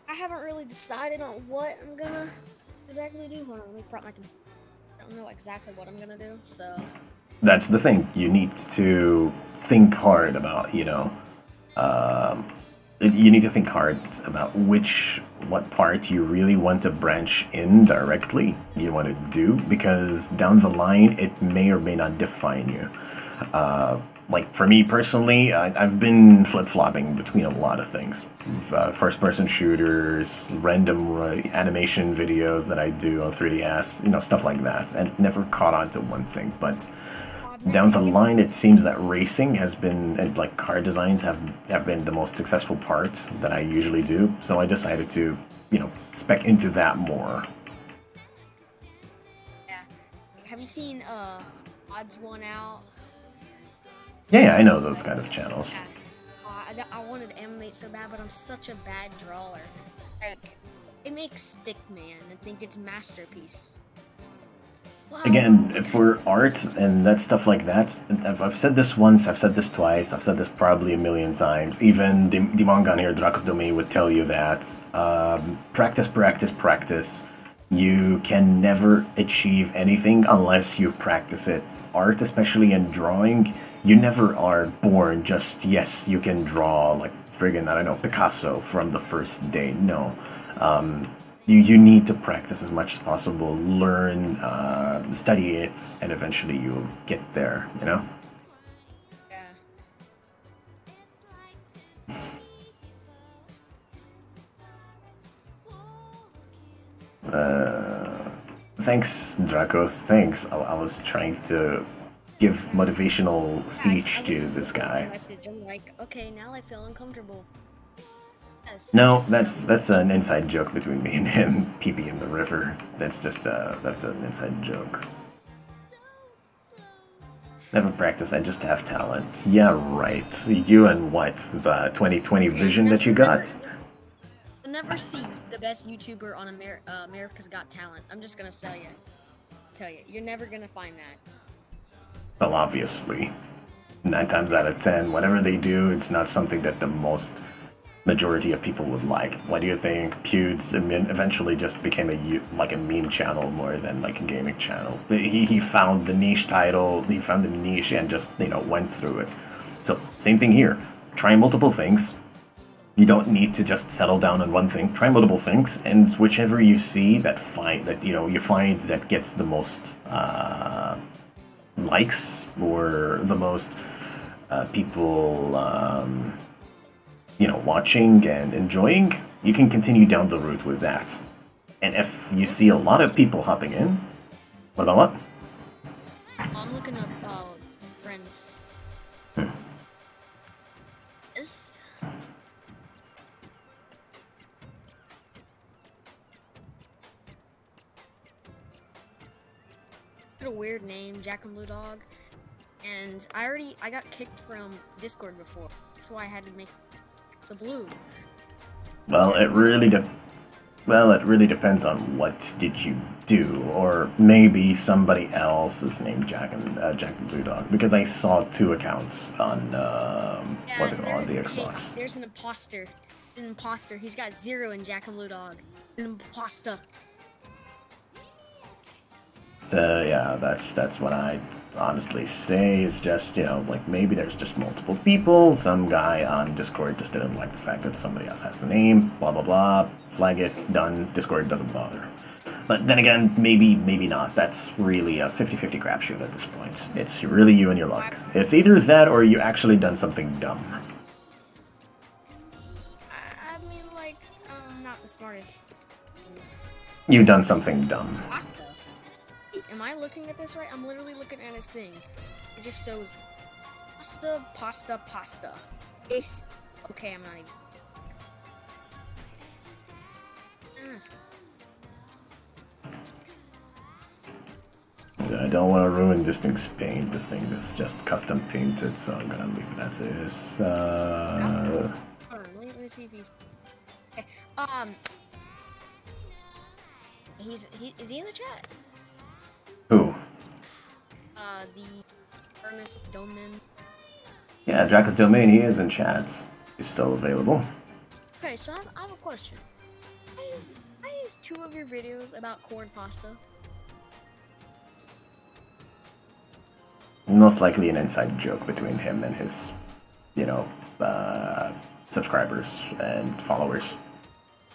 I haven't really decided on what I'm gonna exactly do. Hold on, let me prop my computer. I don't know exactly what I'm gonna do, so... That's the thing. You need to think hard about, you know, you need to think hard about what part you really want to branch in directly, you want to do, because down the line it may or may not define you. Like, for me personally, I've been flip-flopping between a lot of things. First-person shooters, random animation videos that I do on 3DS, you know, stuff like that, and never caught on to one thing. But down the line, it seems that racing has been, and like car designs have been the most successful part that I usually do, so I decided to, you know, spec into that more. Yeah. Have you seen, Odds One Out? Yeah, I know those kind of channels. Yeah. I wanted to animate so bad, but I'm such a bad drawer. Like, it makes Stickman and think it's masterpiece. Wow. Again, for art and that stuff like that, I've said this once, I've said this twice, I've said this probably a million times. Even Dimongan here, Dracos Domain, would tell you that practice, practice, practice. You can never achieve anything unless you practice it. Art, especially in drawing, you never are born just, yes, you can draw like friggin', I don't know, Picasso from the first day. No. You need to practice as much as possible, learn, study it, and eventually you'll get there, you know? Yeah. Thanks, Dracos, thanks. I was trying to give motivational speech to this guy. I'm like, okay, now I feel uncomfortable. Yes, No, that's an inside joke between me and him. Pee-pee in the river. That's just that's an inside joke. Never practice. I just have talent. Yeah, right. You and what? The 2020 vision that you got? You'll never see the best YouTuber on America's Got Talent. I'm just gonna tell you, you're never gonna find that. Well, obviously. 9 times out of 10, whatever they do, it's not something that the most majority of people would like. Why do you think Pewds eventually just became like a meme channel more than like a gaming channel? He found the niche title, he found the niche, and just went through it. So same thing here. Try multiple things. You don't need to just settle down on one thing. Try multiple things, and whichever you see that you find that gets the most likes or the most people watching and enjoying, you can continue down the route with that. And if you see a lot of people hopping in, what about what? I'm looking up friends. This. A weird name, Jack and Blue Dog, and I got kicked from Discord before. That's why I had to make the blue. Well, it really depends on what did you do, or maybe somebody else is named Jack and Blue Dog, because I saw 2 accounts on on the Xbox. There's an imposter. He's got 0 in Jack and Blue Dog. An imposter. So yeah, that's what I honestly say is just, like maybe there's just multiple people. Some guy on Discord just didn't like the fact that somebody else has the name, blah blah blah, flag it, done, Discord doesn't bother. But then again, maybe not. That's really a 50-50 crapshoot at this point. It's really you and your luck. It's either that or you actually done something dumb. I mean, like, I'm not the smartest. You done something dumb. Am I looking at this right? I'm literally looking at his thing. It just shows pasta. It's okay. I'm not even. I don't want to ruin this thing's paint. This thing is just custom painted, so I'm gonna leave it as is. Hold on, let me see if he's. Okay. Is he in the chat? Who? The Ernest Doman. Yeah, Dracus Domain, he is in chat. He's still available. Okay, so I have a question. I used 2 of your videos about corn pasta. Most likely an inside joke between him and his, subscribers and followers.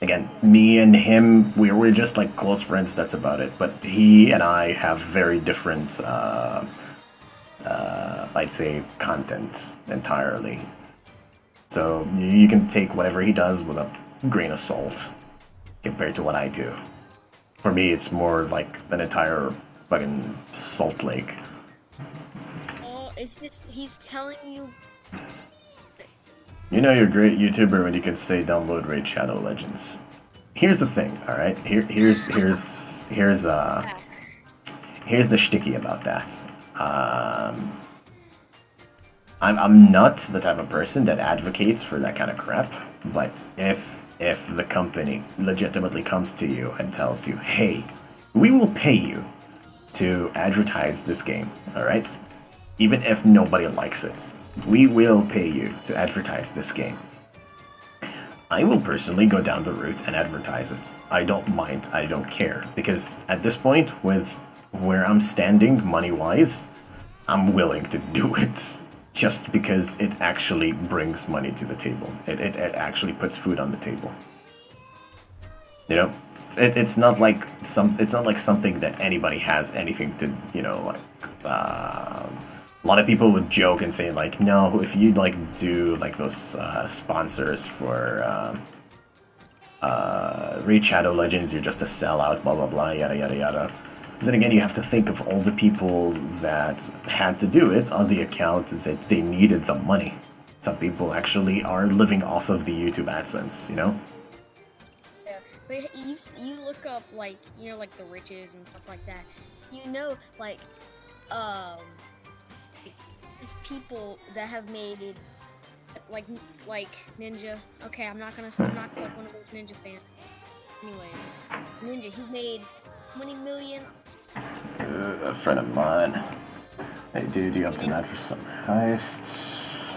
Again, me and him, we're just like close friends, that's about it. But he and I have very different, I'd say, content entirely. So you can take whatever he does with a grain of salt compared to what I do. For me, it's more like an entire fucking salt lake. Oh, it's just, he's telling you... You're a great YouTuber when you can say download Raid Shadow Legends. Here's the thing, all right. Here's the shticky about that. I'm not the type of person that advocates for that kind of crap. But if the company legitimately comes to you and tells you, hey, we will pay you to advertise this game, all right, even if nobody likes it. We will pay you to advertise this game. I will personally go down the route and advertise it. I don't mind, I don't care. Because at this point, with where I'm standing money-wise, I'm willing to do it. Just because it actually brings money to the table. It actually puts food on the table. It's not like something that anybody has anything to, a lot of people would joke and say, like, no, if you, do, those, sponsors for, Raid Shadow Legends, you're just a sellout, blah, blah, blah, yada, yada, yada. Then again, you have to think of all the people that had to do it on the account that they needed the money. Some people actually are living off of the YouTube AdSense, Yeah, but you look up, the riches and stuff like that. There's people that have made it, like Ninja. Okay, I'm not like one of those Ninja fans. Anyways, Ninja, he made 20 million. A friend of mine. Hey, dude, you up to that for some heists?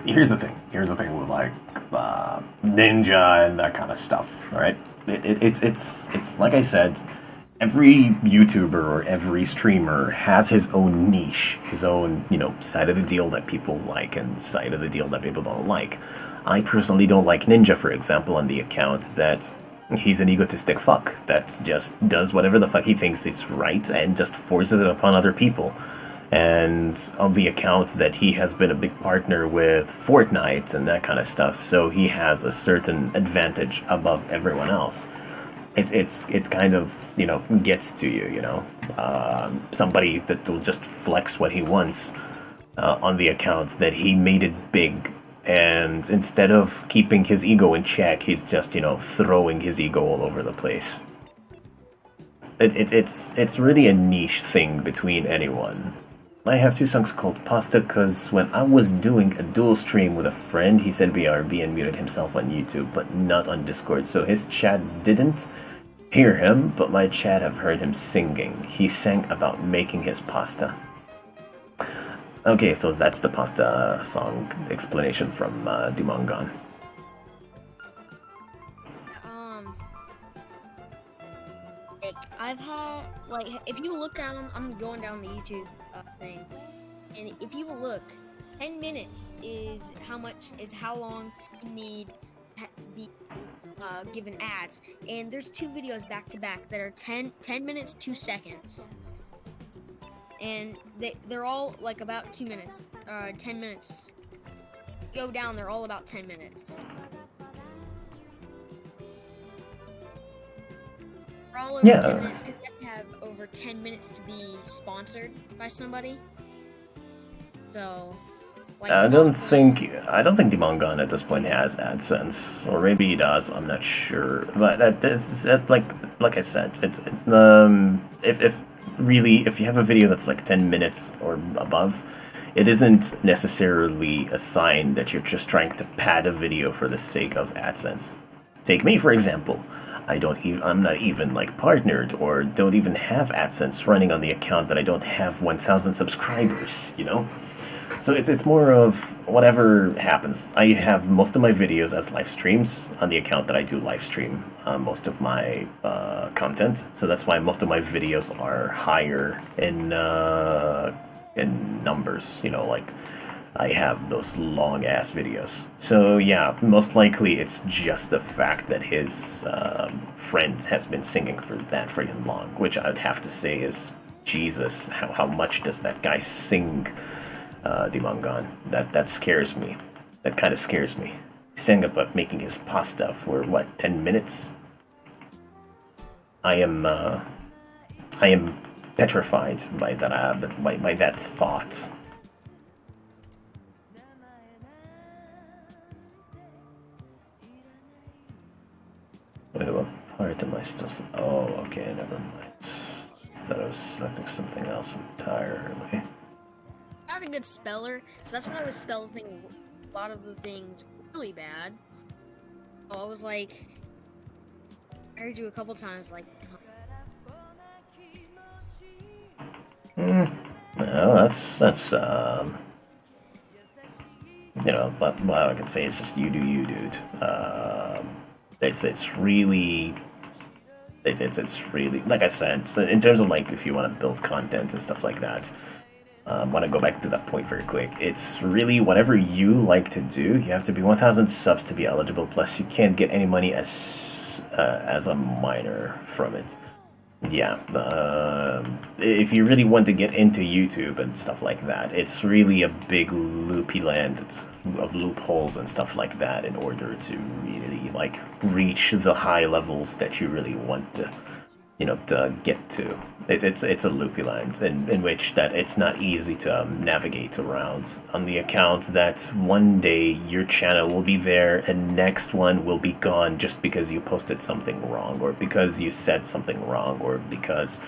Here's the thing. Here's the thing with like Ninja and that kind of stuff. All right, it's like I said. Every YouTuber or every streamer has his own niche, his own, side of the deal that people like and side of the deal that people don't like. I personally don't like Ninja, for example, on the account that he's an egotistic fuck that just does whatever the fuck he thinks is right and just forces it upon other people. And on the account that he has been a big partner with Fortnite and that kind of stuff, so he has a certain advantage above everyone else. It kind of gets to you, somebody that will just flex what he wants on the account that he made it big, and instead of keeping his ego in check, he's just throwing his ego all over the place. It's really a niche thing between anyone. I have two songs called Pasta because when I was doing a dual stream with a friend, he said BRB and muted himself on YouTube, but not on Discord, so his chat didn't hear him, but my chat have heard him singing. He sang about making his pasta. Okay, so that's the pasta song explanation from Dimongon. I've had, if you look down, I'm going down the YouTube thing, and if you look, 10 minutes is how long you need to be given ads, and there's two videos back to back that are 10 minutes 2 seconds, and they're all like about 2 minutes, 10 minutes. Go down, they're all about 10 minutes. They're all over 10 minutes because you have to have over 10 minutes to be sponsored by somebody. So, I don't think Dimongon at this point has AdSense, or maybe he does. I'm not sure, but it's like I said, it's if you have a video that's like 10 minutes or above, it isn't necessarily a sign that you're just trying to pad a video for the sake of AdSense. Take me for example. I'm not even like partnered or don't even have AdSense running on the account that I don't have 1,000 subscribers, So it's more of whatever happens. I have most of my videos as live streams on the account that I do live stream most of my content. So that's why most of my videos are higher in numbers. I have those long ass videos. So yeah, most likely it's just the fact that his friend has been singing for that freaking long, which I'd have to say is Jesus. How much does that guy sing? Dimongon. That scares me. That kind of scares me. He sang about making his pasta for what, 10 minutes? I am petrified by that by that thought. Wait, what part am I still? Oh, okay, never mind. I thought I was selecting something else entirely. Not a good speller, so that's when I was spelling a lot of the things really bad. So I was like, I heard you a couple times, like. No, that's but what I can say is just you do you, dude. It's really like I said, in terms of like if you want to build content and stuff like that. Want to go back to that point very quick. It's really whatever you like to do. You have to be 1,000 subs to be eligible. Plus, you can't get any money as a minor from it. Yeah, if you really want to get into YouTube and stuff like that, it's really a big loopy land of loopholes and stuff like that in order to really like reach the high levels that you really want to get to. It's a loopy land in which that it's not easy to navigate around on the account that one day your channel will be there and next one will be gone just because you posted something wrong or because you said something wrong or because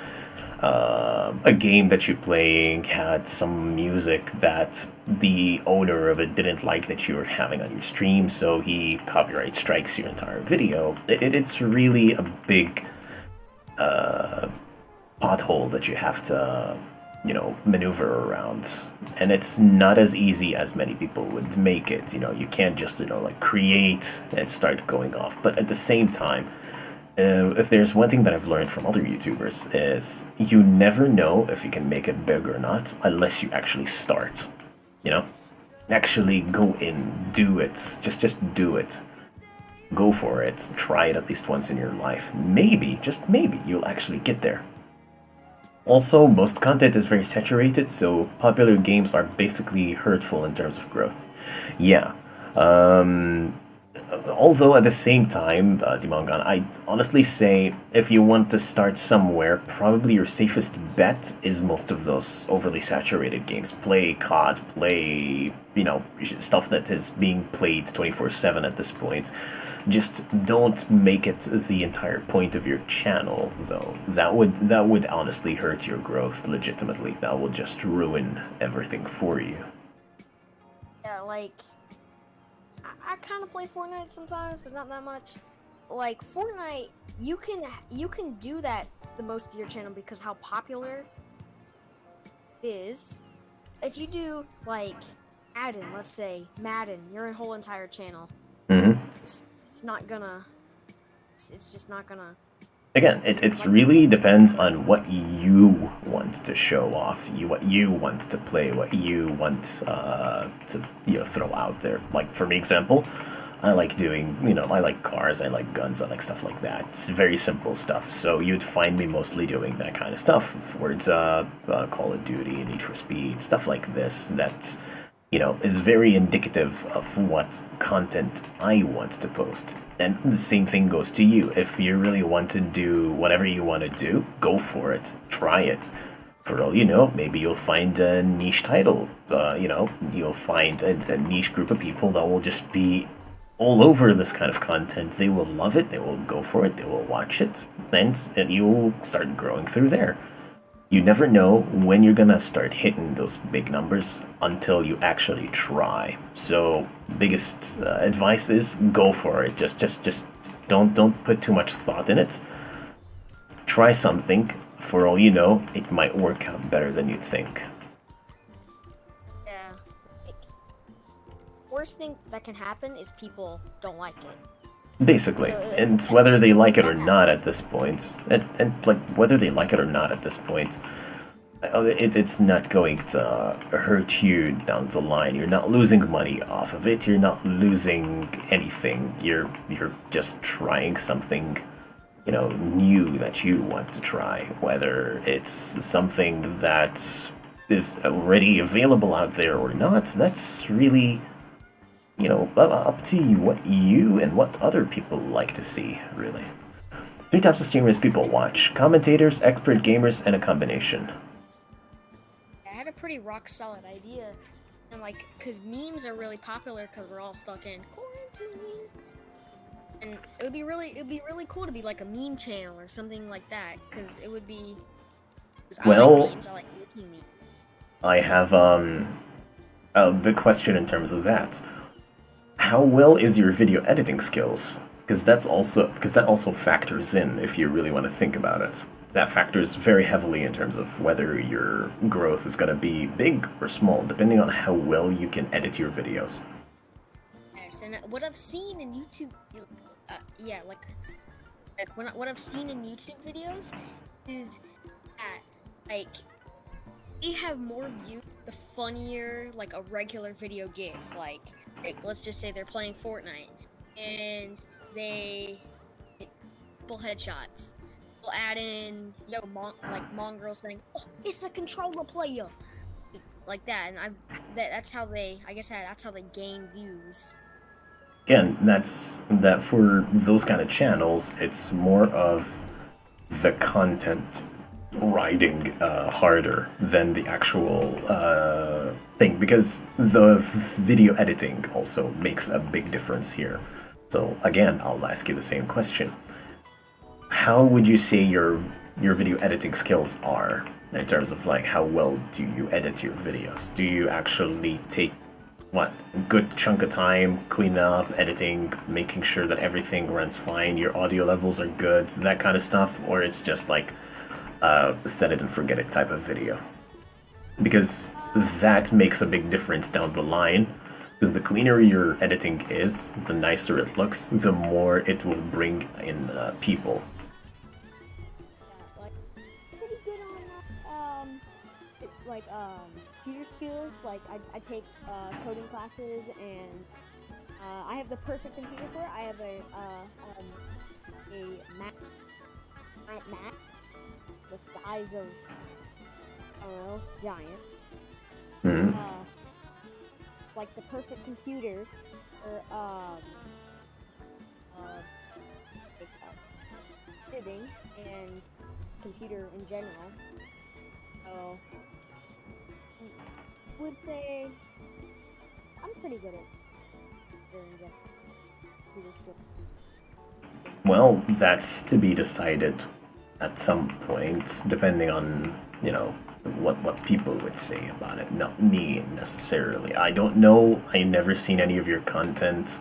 a game that you're playing had some music that the owner of it didn't like that you were having on your stream, so he copyright strikes your entire video. It's really a big pothole that you have to maneuver around and it's not as easy as many people would make it. You know, you can't just, you know, like create and start going off. But at the same time, if there's one thing that I've learned from other YouTubers is you never know if you can make it big or not unless you actually start. You know, actually go in, do it. Just do it. Go for it. Try it at least once in your life. Maybe, just maybe, you'll actually get there. Also, most content is very saturated, so popular games are basically hurtful in terms of growth. Yeah. Although at the same time, Dimongan, I'd honestly say if you want to start somewhere, probably your safest bet is most of those overly saturated games. Play COD, play, you know, stuff that is being played 24/7 at this point. Just don't make it the entire point of your channel, though. That would honestly hurt your growth legitimately. That will just ruin everything for you. Yeah, like I kind of play Fortnite sometimes, but not that much. Like Fortnite, you can do that the most of your channel because how popular it is. If you do like Madden, let's say Madden, your whole entire channel. Mm-hmm. It's not gonna. It's just not gonna. Again, it really depends on what you want to show off, what you want to play, what you want to throw out there. Like for me, example, I like doing I like cars, I like guns, I like stuff like that. It's very simple stuff. So you'd find me mostly doing that kind of stuff. Forza, Call of Duty, Need for Speed, stuff like this. That is very indicative of what content I want to post. And the same thing goes to you. If you really want to do whatever you want to do, go for it. Try it. For all you know, maybe you'll find a niche title. You'll find a niche group of people that will just be all over this kind of content. They will love it. They will go for it. They will watch it. And you'll start growing through there. You never know when you're gonna start hitting those big numbers until you actually try. So, biggest advice is go for it. Just don't put too much thought in it. Try something. For all you know, it might work out better than you think. Yeah. Worst thing that can happen is people don't like it. Basically, and whether they like it or not at this point, and like whether they like it or not at this point, it's not going to hurt you down the line. You're not losing money off of it. You're not losing anything. You're just trying something, new that you want to try. Whether it's something that is already available out there or not, that's really up to you, what you and what other people like to see, really. 3 types of streamers people watch: commentators, expert gamers, and a combination. I had a pretty rock solid idea, and because memes are really popular because we're all stuck in quarantine, and it would be really cool to be like a meme channel or something like that, because it would be. Well, I like memes. I like making memes. I have a big question in terms of that. How well is your video editing skills? Because that also factors in if you really want to think about it. That factors very heavily in terms of whether your growth is going to be big or small, depending on how well you can edit your videos. Yes, and what I've seen in YouTube, what I've seen in YouTube videos is that they have more views the funnier a regular video gets. Like let's just say they're playing Fortnite and they pull headshots. They'll add in mongrel saying, "Oh, it's a controller player," like that, and that's how they gain views. Again, that's for those kind of channels. It's more of the content riding harder than the actual thing, because the video editing also makes a big difference here. So again, I'll ask you the same question. How would you say your video editing skills are in terms of how well do you edit your videos? Do you actually take a good chunk of time cleaning up, editing, making sure that everything runs fine, your audio levels are good, that kind of stuff, or it's just set it and forget it type of video? Because that makes a big difference down the line. Because the cleaner your editing is, the nicer it looks, the more it will bring in people. Yeah, like pretty good on computer skills. Like I take coding classes, and I have the perfect computer for it. I have a Mac the size of, I don't know, giant. Mm-hmm. It's like the perfect computer for like, editing and computer in general. So I would say I'm pretty good at doing computer skills. Well, that's to be decided at some point, depending on, you know, what people would say about it. Not me necessarily. I don't know. I never seen any of your content,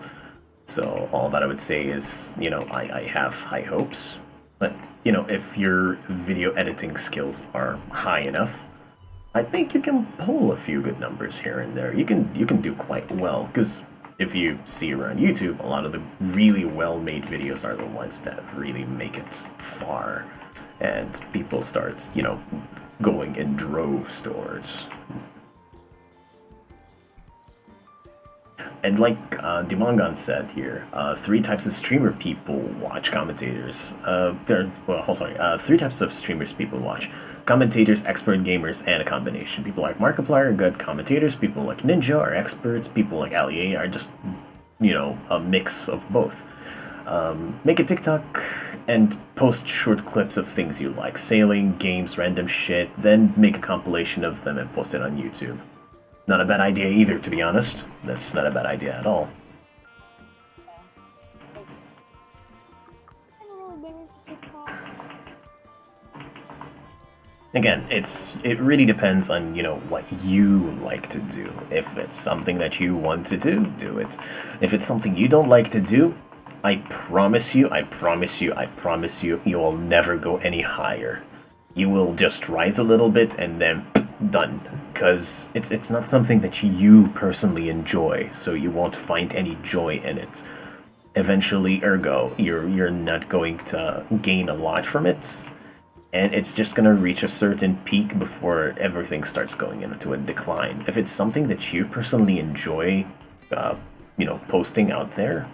so all that I would say is, you know, I have high hopes. But you know, if your video editing skills are high enough, I think you can pull a few good numbers here and there. You can do quite well because if you see around YouTube, a lot of the really well-made videos are the ones that really make it far, and people start, you know, going in droves towards. And like Dimongon said here, three types of streamer people watch commentators. Three types of streamers people watch: commentators, expert gamers, and a combination. People like Markiplier are good commentators. People like Ninja are experts. People like Ali are just, you know, a mix of both. Make a TikTok and post short clips of things you like: sailing, games, random shit. Then make a compilation of them and post it on YouTube. Not a bad idea either, to be honest. That's not a bad idea at all. Again, it really depends on, you know, what you like to do. If it's something that you want to do it. If it's something you don't like to do, I promise you, you will never go any higher. You will just rise a little bit and then done. Because it's not something that you personally enjoy, so you won't find any joy in it. Eventually, ergo, you're not going to gain a lot from it, and it's just gonna reach a certain peak before everything starts going into a decline. If it's something that you personally enjoy, you know, posting out there,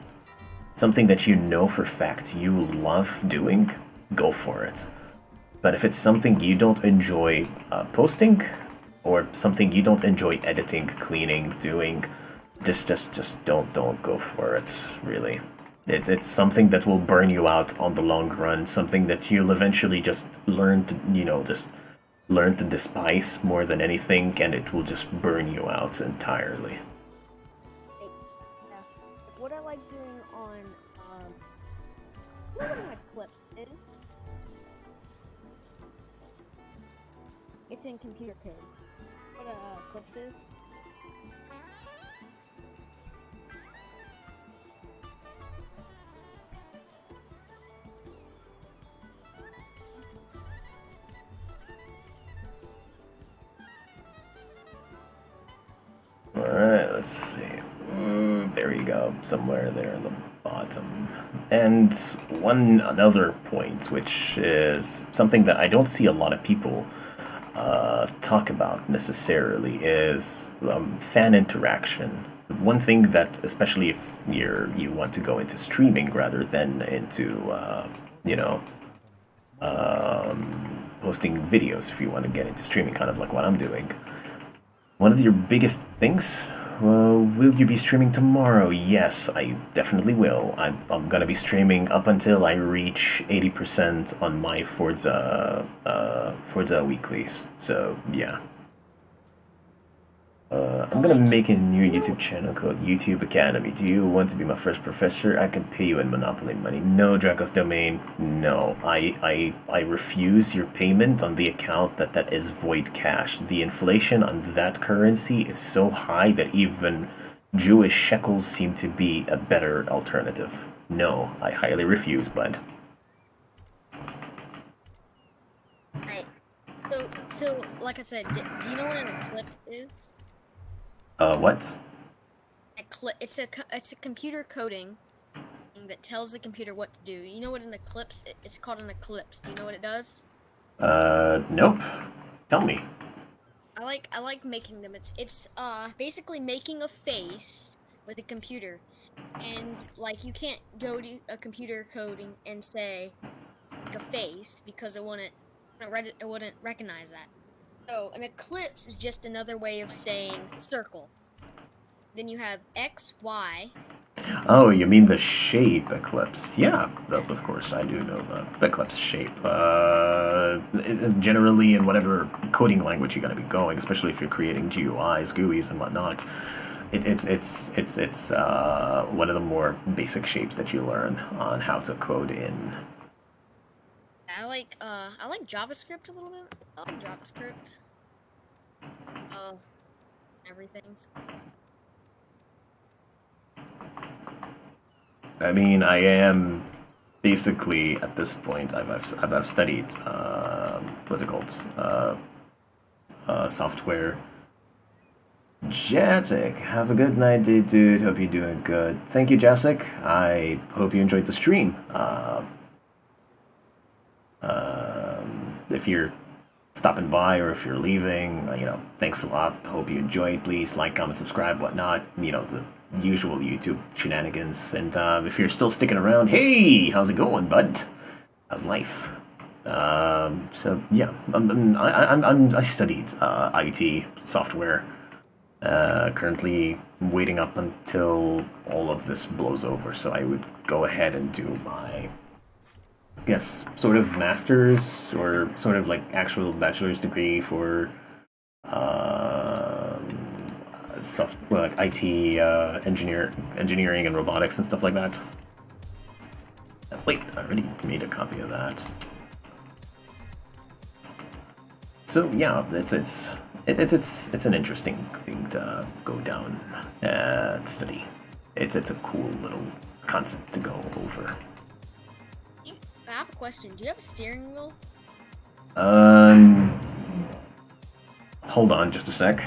something that you know for fact you love doing, go for it. But if it's something you don't enjoy posting, or something you don't enjoy editing, cleaning, doing, just don't go for it, really. It's something that will burn you out on the long run, something that you'll eventually just learn to, you know, just learn to despise more than anything, and it will just burn you out entirely. Yeah. What I like doing on one of my clips is it's in computer code. What clips is? Alright, let's see. There you go, somewhere there in the bottom. And another point, which is something that I don't see a lot of people talk about necessarily, is fan interaction. One thing that, especially if you want to go into streaming rather than into you know, posting videos, if you want to get into streaming, kind of like what I'm doing. One of your biggest things, will you be streaming tomorrow? Yes, I definitely will. I'm gonna be streaming up until I reach 80% on my Forza weeklies. So yeah. I'm gonna make a new YouTube channel called YouTube Academy. Do you want to be my first professor? I can pay you in Monopoly money. No, Draco's Domain. No, I refuse your payment on the account that is void cash. The inflation on that currency is so high that even Jewish shekels seem to be a better alternative. No, I highly refuse, bud. Right. So So, like I said, do you know what an eclipse is? What? It's a computer coding thing that tells the computer what to do. You know what an eclipse? It's called an eclipse. Do you know what it does? Nope. Tell me. I like making them. It's basically making a face with a computer, and like you can't go to a computer coding and say like a face because it wouldn't recognize that. So an eclipse is just another way of saying circle. Then you have X, Y. Oh, you mean the shape eclipse? Yeah, of course I do know the eclipse shape. Generally, in whatever coding language you're going to be going, especially if you're creating GUIs, GUIs, and whatnot, it's one of the more basic shapes that you learn on how to code in. I like JavaScript a little bit. I like JavaScript. Uh, everything. I mean, I am basically at this point. I've studied what's it called? Software. Jacek, have a good night, dude. Hope you're doing good. Thank you, Jacek. I hope you enjoyed the stream. If you're stopping by or if you're leaving, thanks a lot. Hope you enjoyed. Please like, comment, subscribe, whatnot. The usual YouTube shenanigans. And if you're still sticking around, hey, how's it going, bud? How's life? So yeah, I studied IT software. Currently waiting up until all of this blows over, so I would go ahead and do my, I guess, sort of master's or sort of like actual bachelor's degree for like IT engineering and robotics and stuff like that. Wait, I already made a copy of that. So yeah, it's an interesting thing to go down to study. It's a cool little concept to go over. I have a question. Do you have a steering wheel? Hold on just a sec.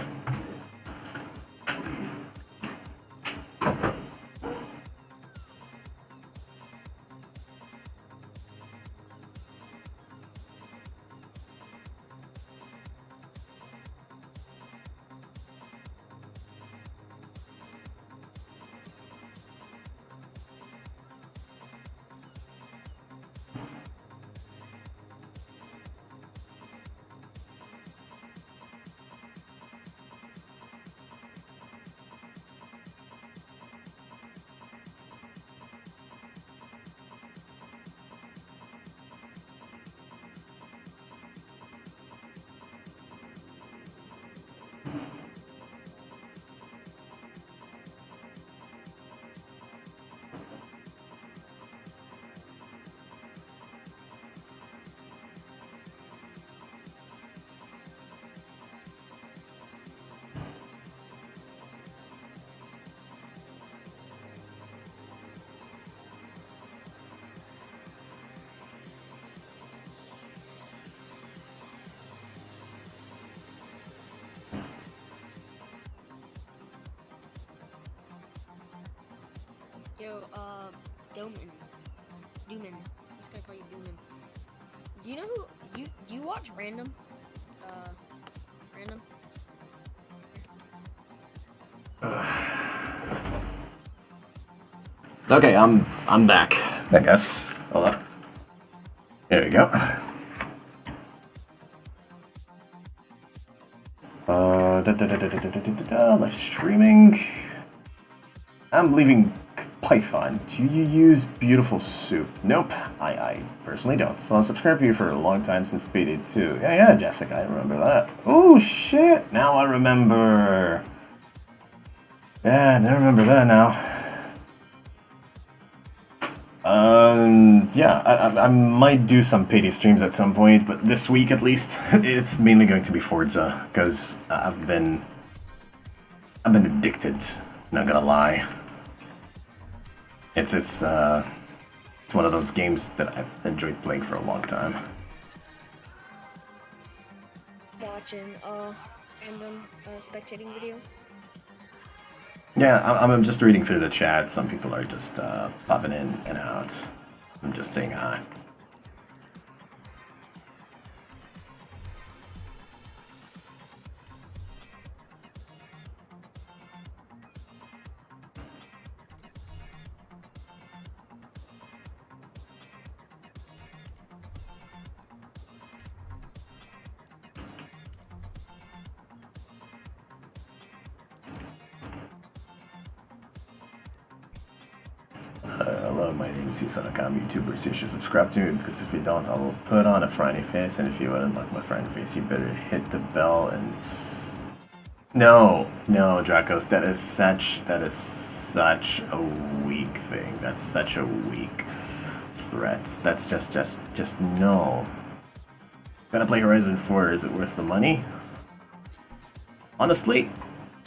Yo, Doman. Dooman. I'm just gonna call you Dooman. Do you know who do you watch Random? Random? Okay, I'm back, I guess. Hold up. There we go. Live streaming. I'm leaving Python. Do you use Beautiful Soup? Nope, I personally don't. So I'll subscribe to you for a long time since Payday 2. Yeah, Jessica, I remember that. Oh shit, now I remember. Yeah, I remember that now. Yeah, I might do some Payday streams at some point, but this week at least, it's mainly going to be Forza, because I've been addicted, not gonna lie. It's one of those games that I've enjoyed playing for a long time. Well, watching random spectating video. Yeah, I'm just reading through the chat. Some people are just popping in and out. I'm just saying hi. Hello, my name is Hisanaka. I'm a YouTuber, so you should subscribe to me because if you don't, I will put on a frowny face, and if you wouldn't like my frowny face, you better hit the bell and... No, Dracos, that is such a weak thing. That's such a weak threat. That's just no. Gonna play Horizon4, is it worth the money? Honestly,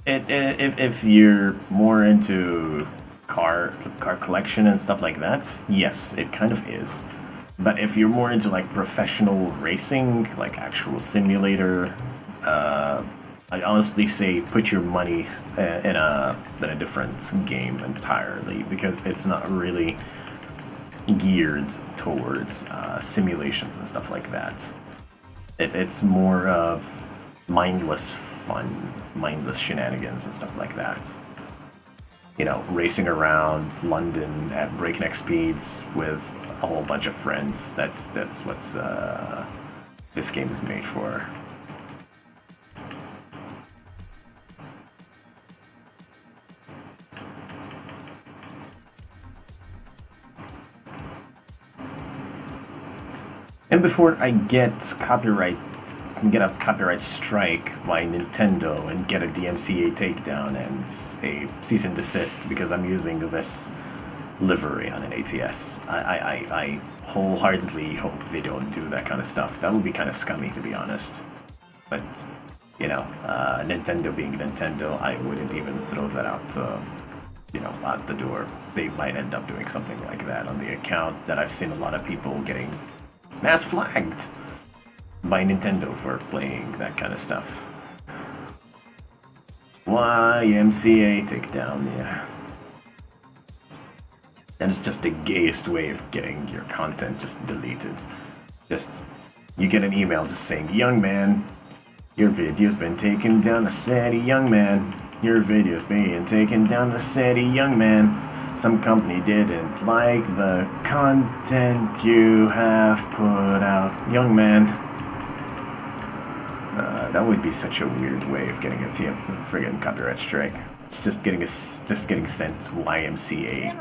if you're more into car collection and stuff like that, yes, it kind of is. But if you're more into like professional racing, like actual simulator, I honestly say put your money in a different game entirely, because it's not really geared towards simulations and stuff like that. It's more of mindless fun, mindless shenanigans and stuff like that. You know, racing around London at breakneck speeds with a whole bunch of friends. That's what this game is made for. And before I get a copyright strike by Nintendo and get a DMCA takedown and a cease and desist because I'm using this livery on an ATS, I wholeheartedly hope they don't do that kind of stuff. That would be kind of scummy, to be honest. But, you know, Nintendo being Nintendo, I wouldn't even throw that out the door. They might end up doing something like that on the account that I've seen a lot of people getting mass flagged by Nintendo for playing that kind of stuff. YMCA takedown, yeah. And it's just the gayest way of getting your content just deleted. Just, you get an email just saying, "Young man, your video's been taken down a city, young man. Your video's being taken down a city, young man. Some company didn't like the content you have put out, young man." That would be such a weird way of getting a friggin' copyright strike. It's just getting sent to YMCA.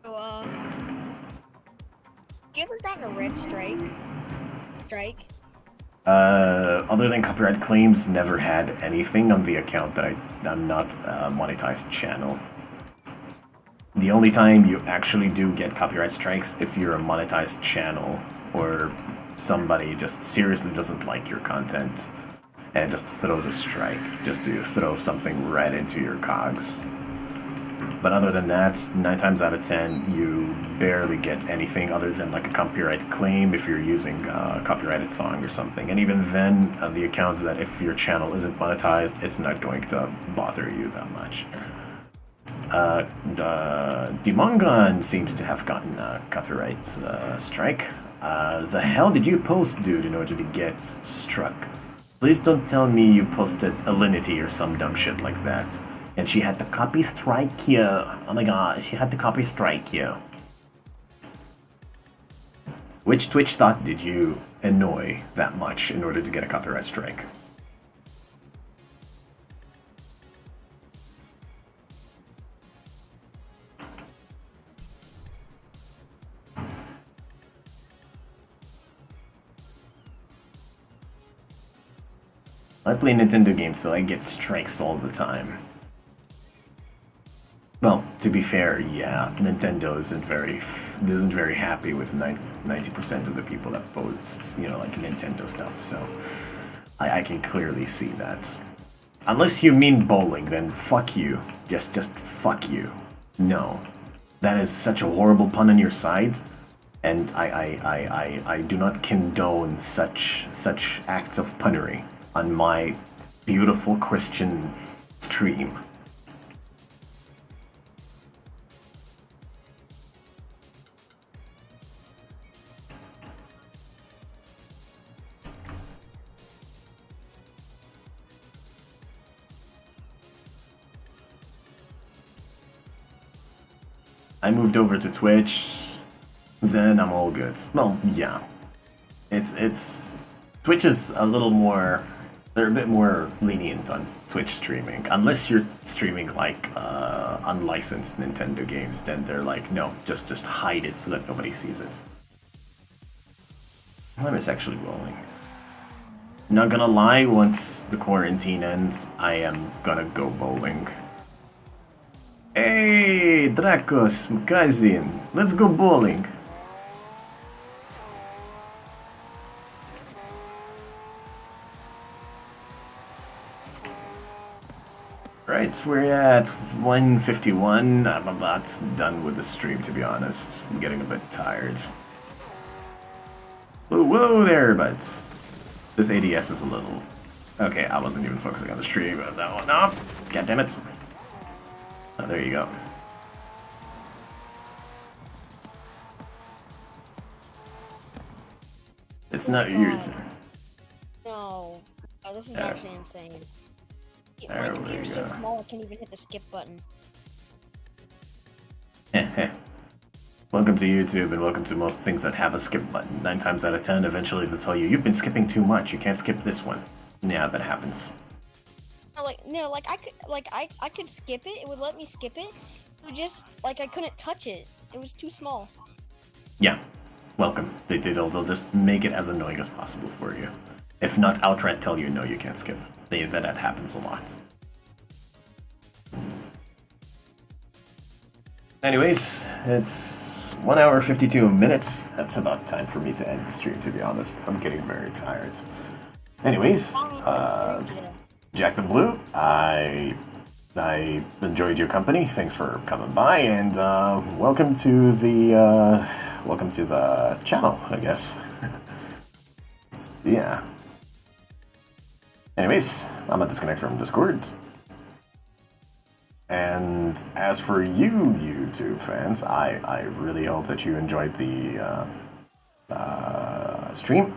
So, you ever gotten a red strike? Other than copyright claims, never had anything on the account that I'm not a monetized channel. The only time you actually do get copyright strikes if you're a monetized channel or somebody just seriously doesn't like your content and just throws a strike just to throw something right into your cogs. But other than that, 9 times out of 10, you barely get anything other than like a copyright claim if you're using a copyrighted song or something. And even then, the account that if your channel isn't monetized, it's not going to bother you that much. Demongon seems to have gotten a copyright strike. The hell did you post, dude, in order to get struck? Please don't tell me you posted Alinity or some dumb shit like that. And she had to copy strike you. Oh my god, she had to copy strike you. Which Twitch thought did you annoy that much in order to get a copyright strike? I play Nintendo games, so I get strikes all the time. Well, to be fair, yeah, Nintendo isn't very happy with 90% of the people that post, like Nintendo stuff. So I can clearly see that. Unless you mean bowling, then fuck you. Just fuck you. No, that is such a horrible pun on your side. and I do not condone such acts of punnery on my beautiful Christian stream. I moved over to Twitch, then I'm all good. Well, yeah. It's Twitch is a little more, they're a bit more lenient on Twitch streaming. Unless you're streaming like unlicensed Nintendo games, then they're like, no, just hide it so that nobody sees it. I'm just actually rolling. Not gonna lie, once the quarantine ends, I am gonna go bowling. Hey, Dracos, Magazine, let's go bowling. Right, we're at 1:51. I'm about done with the stream, to be honest. I'm getting a bit tired. Whoa there, but this ADS is a little... Okay, I wasn't even focusing on the stream, but that one up. God damn it. Oh, there you go. It's not your turn. No. Oh, this is actually insane. My There we computer's so go. small I can't even hit the skip button. Welcome to YouTube and welcome to most things that have a skip button. 9 times out of 10, eventually they'll tell you, you've been skipping too much, you can't skip this one. Yeah, that happens. I could skip it. It would let me skip it. It would just like I couldn't touch it. It was too small. Yeah, welcome. They'll just make it as annoying as possible for you. If not, outright tell you no, you can't skip. That happens a lot. Anyways, it's 1 hour 52 minutes. That's about time for me to end the stream, to be honest. I'm getting very tired. Anyways, Jack the Blue, I enjoyed your company. Thanks for coming by, and welcome to the channel, I guess. Yeah. Anyways, I'm gonna disconnect from Discord. And as for you, YouTube fans, I really hope that you enjoyed the stream.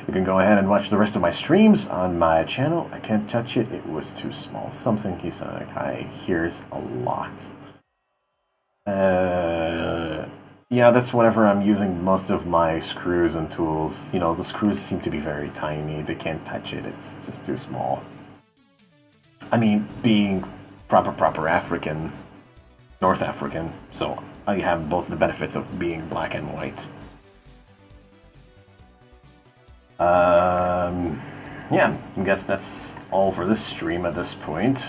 You can go ahead and watch the rest of my streams on my channel. I can't touch it, it was too small. Something he said, like, I hears a lot. Yeah, that's whenever I'm using most of my screws and tools. You know, the screws seem to be very tiny. They can't touch it. It's just too small. I mean, being proper African, North African, so I have both the benefits of being black and white. Yeah, I guess that's all for this stream at this point.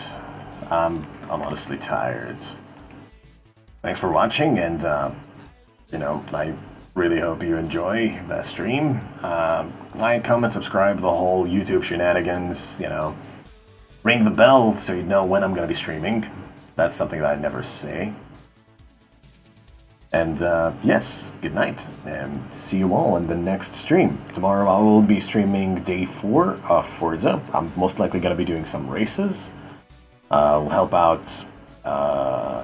I'm honestly tired. Thanks for watching, and you know, I really hope you enjoy the stream. Like, comment, subscribe, the whole YouTube shenanigans, you know. Ring the bell so you know when I'm going to be streaming. That's something that I never say. And yes, good night, and see you all in the next stream. Tomorrow I will be streaming day 4 of Forza. I'm most likely going to be doing some races. We'll help out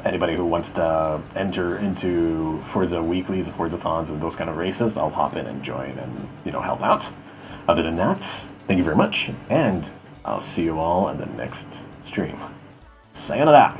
anybody who wants to enter into Forza weeklies, the Forzathons, and those kind of races. I'll hop in and join and, you know, help out. Other than that, thank you very much, and I'll see you all in the next stream. Sayonara!